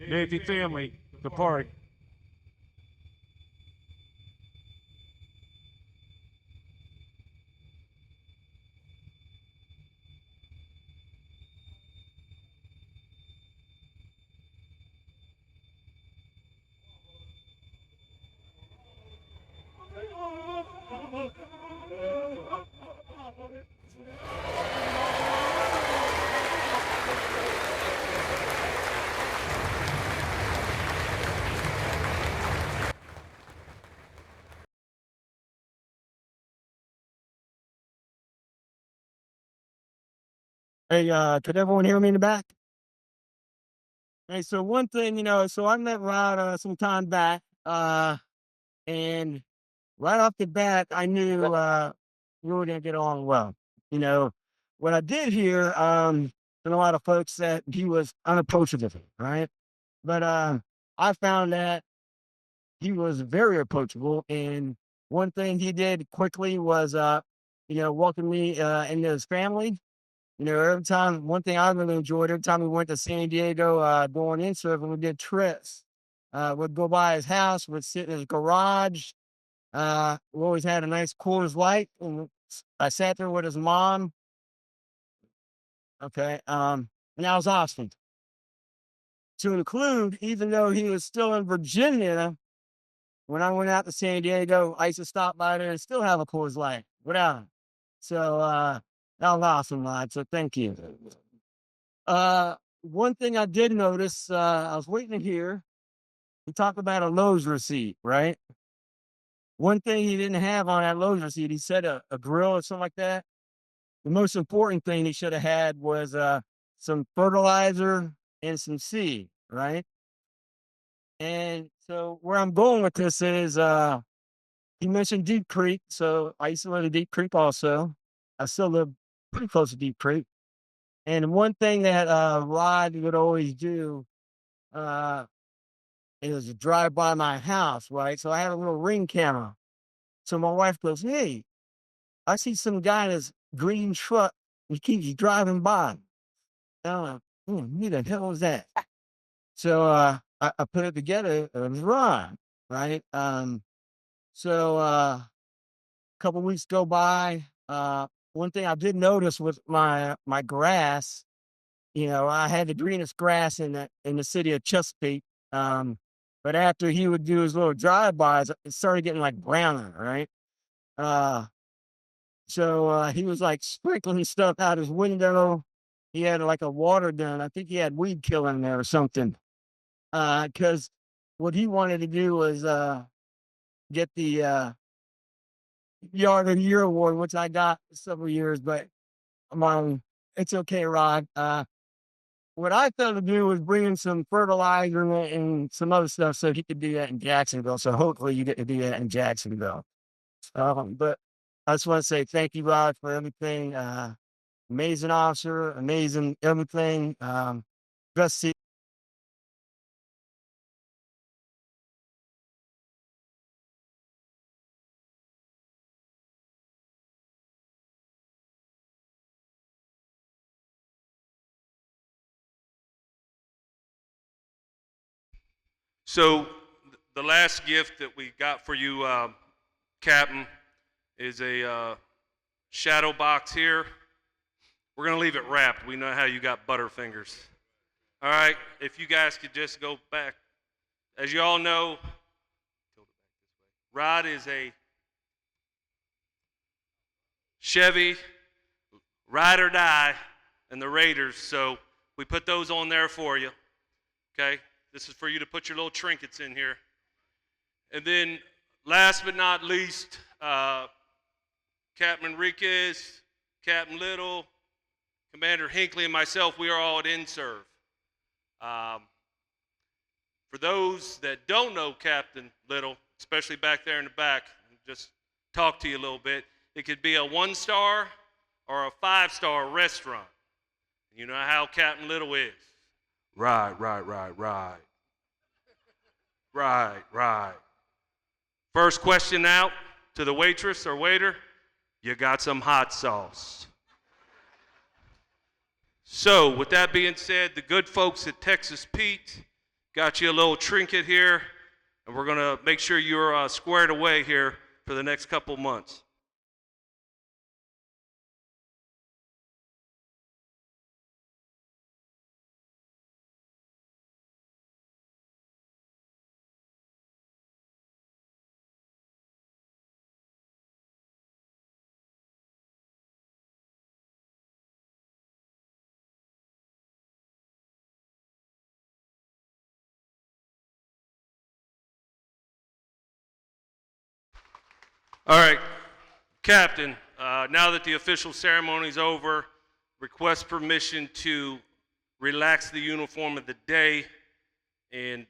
Speaker 2: Navy family, departing.
Speaker 8: Hey, could everyone hear me in the back? Hey, so one thing, so I met Rod some time back, and right off the bat, I knew we were gonna get along well. What I did hear from a lot of folks that he was unapproachable, right? But I found that he was very approachable, and one thing he did quickly was welcome me into his family. Every time, one thing I really enjoyed, every time we went to San Diego going in surfing, we did trips. We'd go by his house, we'd sit in his garage. We always had a nice Coors Light, and I sat there with his mom. Okay, and that was awesome. To include, even though he was still in Virginia, when I went out to San Diego, I used to stop by there and still have a Coors Light without him. So, that was awesome, Rod. So thank you. One thing I did notice, I was waiting to hear, he talked about a Lowe's receipt, right? One thing he didn't have on that Lowe's receipt, he said a grill or something like that.
Speaker 7: the most important thing he should have had was some fertilizer and some seed, right? And so where I'm going with this is he mentioned Deep Creek. So I used to live in Deep Creek also. I still live pretty close to Deep Creek. And one thing that Rod would always do is drive by my house, right? So I had a little Ring camera. So my wife goes, "Hey, I see some guy in his green truck. He keeps driving by." And I'm like, who the hell is that? So I put it together. It was Ron, right? So a couple weeks go by. One thing I did notice was my grass. You know, I had the greenest grass in the city of Chesapeake. But after he would do his little drive-bys, it started getting like browner, right? So he was like sprinkling stuff out his window. He had like a water gun. I think he had weed killer in there or something. Because what he wanted to do was get the Yard of the Year award, which I got several years, but it's okay, Rod. What I thought to do was bring in some fertilizer and some other stuff so he could do that in Jacksonville. So hopefully you get to do that in Jacksonville. But I just want to say thank you, Rod, for everything. Amazing officer, amazing everything. Best seat.
Speaker 2: So the last gift that we got for you, Captain, is a shadow box here. We're going to leave it wrapped. We know how you got butterfingers. All right, if you guys could just go back. As you all know, Rod is a Chevy ride or die and the Raiders, so we put those on there for you. Okay, this is for you to put your little trinkets in here. And then last but not least, Captain Enriquez, Captain Little, Commander Hinckley, and myself, we are all at InServe. For those that don't know Captain Little, especially back there in the back, just talk to you a little bit. It could be a 1-star or a 5-star restaurant. You know how Captain Little is. Right. First question out to the waitress or waiter, you got some hot sauce. So with that being said, the good folks at Texas Pete got you a little trinket here, and we're going to make sure you're squared away here for the next couple months. All right, Captain, now that the official ceremony is over, request permission to relax the uniform of the day and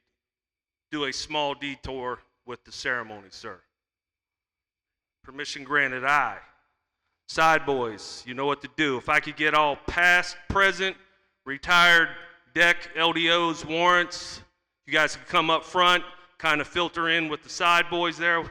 Speaker 2: do a small detour with the ceremony, sir. Permission granted, aye. Side boys, you know what to do. If I could get all past, present, retired, deck, LDOs, warrants, you guys can come up front, kind of filter in with the side boys there.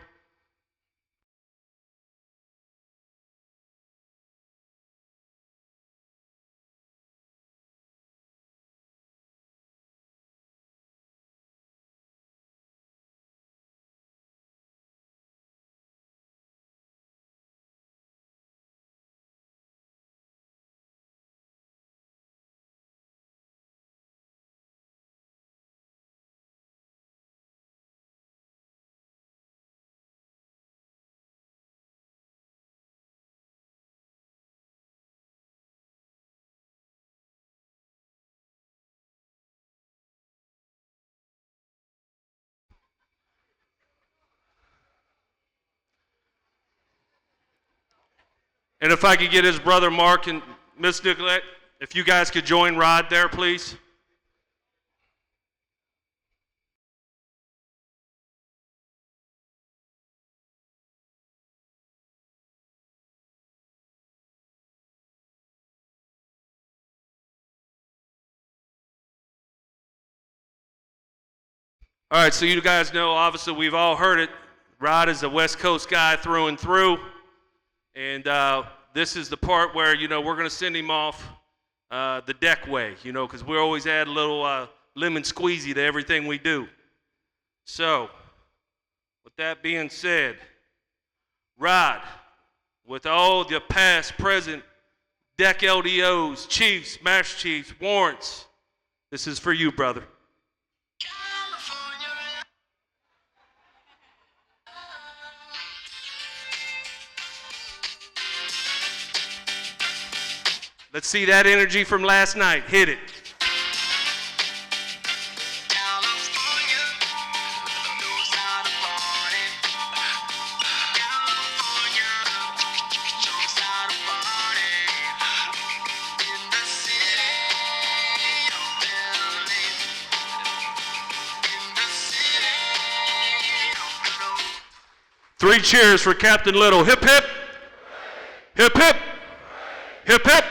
Speaker 2: And if I could get his brother Mark and Miss Nicolette, if you guys could join Rod there, please. All right, so you guys know, obviously, we've all heard it. Rod is a West Coast guy through and through. And this is the part where, we're going to send him off the deck way, because we always add a little lemon squeezy to everything we do. So, with that being said, Rod, with all the past, present, deck LDOs, chiefs, master chiefs, warrants, this is for you, brother. Let's see that energy from last night. Hit it. Three cheers for Captain Little. Hip, hip. Hip, hip. Hip, hip.